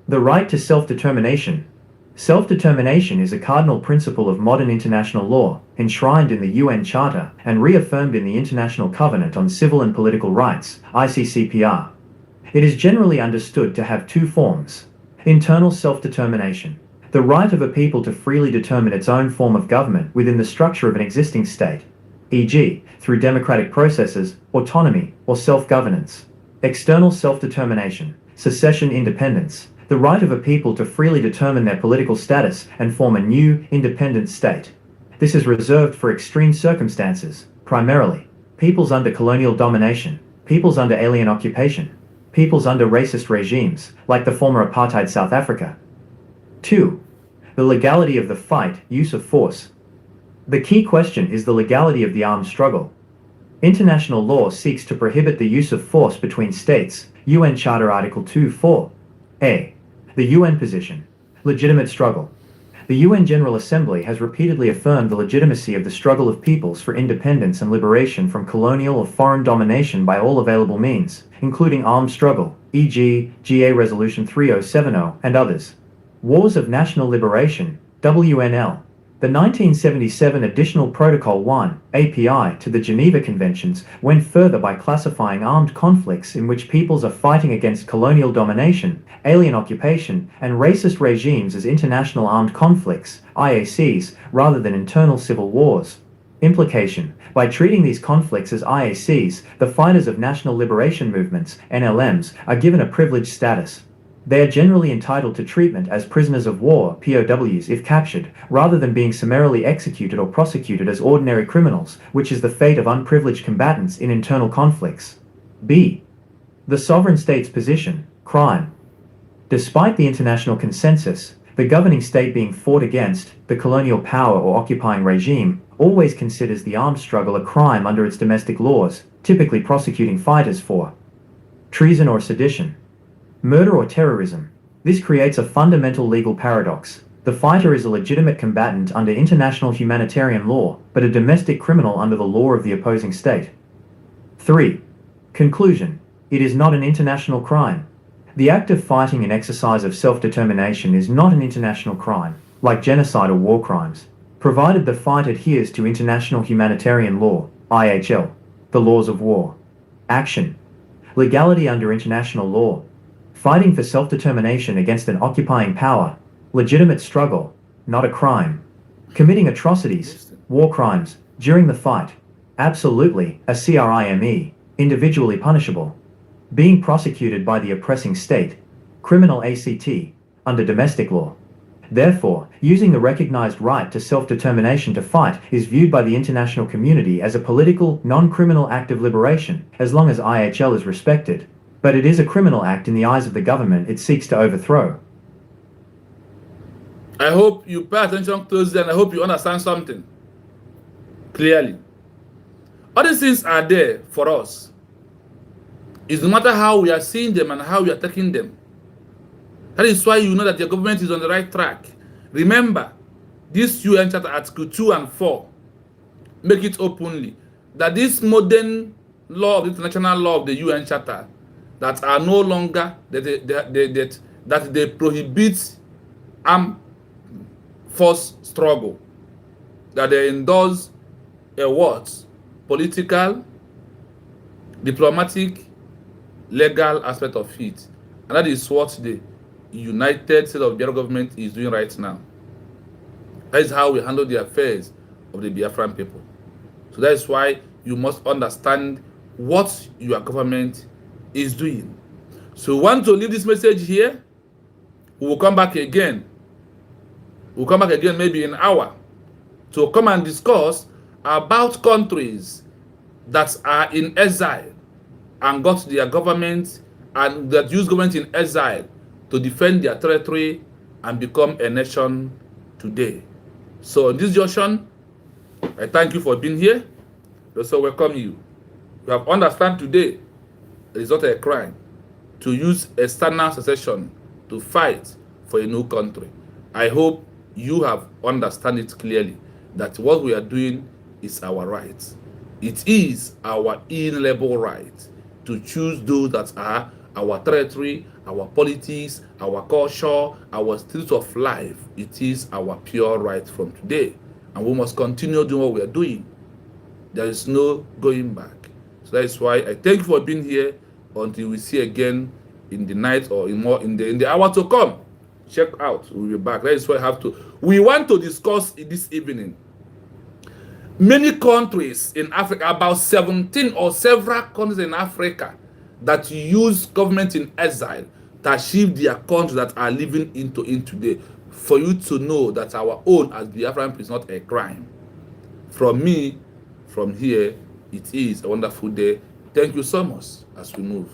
The right to self-determination. Self-determination is a cardinal principle of modern international law, enshrined in the UN Charter and reaffirmed in the International Covenant on Civil and Political Rights, ICCPR. It is generally understood to have two forms. Internal self-determination, the right of a people to freely determine its own form of government within the structure of an existing state, e.g., through democratic processes, autonomy, or self-governance. External self-determination, secession independence, the right of a people to freely determine their political status and form a new, independent state. This is reserved for extreme circumstances, primarily peoples under colonial domination, peoples under alien occupation, peoples under racist regimes, like the former apartheid South Africa. 2. The legality of the fight, use of force. The key question is the legality of the armed struggle. International law seeks to prohibit the use of force between states, UN Charter Article 2.4. A. The UN position. Legitimate struggle. The UN General Assembly has repeatedly affirmed the legitimacy of the struggle of peoples for independence and liberation from colonial or foreign domination by all available means, including armed struggle, e.g., GA Resolution 3070 and others. Wars of National Liberation, WNL. The 1977 Additional Protocol 1, API, to the Geneva Conventions went further by classifying armed conflicts in which peoples are fighting against colonial domination, alien occupation, and racist regimes as international armed conflicts, IACs, rather than internal civil wars. Implication: by treating these conflicts as IACs, the fighters of national liberation movements, NLMs, are given a privileged status. They are generally entitled to treatment as prisoners of war, POWs, if captured, rather than being summarily executed or prosecuted as ordinary criminals, which is the fate of unprivileged combatants in internal conflicts. B. The sovereign state's position, crime. Despite the international consensus, the governing state being fought against, the colonial power or occupying regime, always considers the armed struggle a crime under its domestic laws, typically prosecuting fighters for treason or sedition, murder or terrorism. This creates a fundamental legal paradox. The fighter is a legitimate combatant under international humanitarian law, but a domestic criminal under the law of the opposing state. 3. Conclusion: it is not an international crime. The act of fighting and exercise of self-determination is not an international crime, like genocide or war crimes, provided the fight adheres to international humanitarian law, IHL. The laws of war. Action. Legality under international law. Fighting for self-determination against an occupying power. Legitimate struggle, not a crime. Committing atrocities, war crimes, during the fight. Absolutely, a crime, individually punishable. Being prosecuted by the oppressing state. Criminal act, under domestic law. Therefore, using the recognized right to self-determination to fight is viewed by the international community as a political, non-criminal act of liberation, as long as IHL is respected. But it is a criminal act in the eyes of the government it seeks to overthrow. I hope you pay attention closely, and I hope you understand something clearly. All these things are there for us. It's no matter how we are seeing them and how we are taking them. That is why you know that your government is on the right track. Remember, this UN Charter Article 2 and 4 make it openly that this modern law of the international law of the UN Charter that are no longer that they prohibit armed force struggle, that they endorse a what? Political, diplomatic, legal aspect of it. And that is what the United States of Biafra government is doing right now. That is how we handle the affairs of the Biafran people. So that is why you must understand what your government is doing. So we want to leave this message here. We will come back again. We'll come back again maybe in an hour to come and discuss about countries that are in exile and got their government and that use government in exile to defend their territory and become a nation today. So in this junction, I thank you for being here. I also welcome you. You have understand today it is not a crime to use external secession to fight for a new country. I hope you have understand it clearly that what we are doing is our right. It is our inalienable right to choose those that are our territory, our politics, our culture, our state of life. It is our pure right from today. And we must continue doing what we are doing. There is no going back. So that is why I thank you for being here until we see again in the night or in the hour to come. Check out. We'll be back. That is why I have to. We want to discuss this evening. Many countries in Africa, about 17 or several countries in Africa that use government in exile to achieve their countries that are living in today. For you to know that our own as Biafran is not a crime. From me, from here, it is a wonderful day. Thank you so much as we move.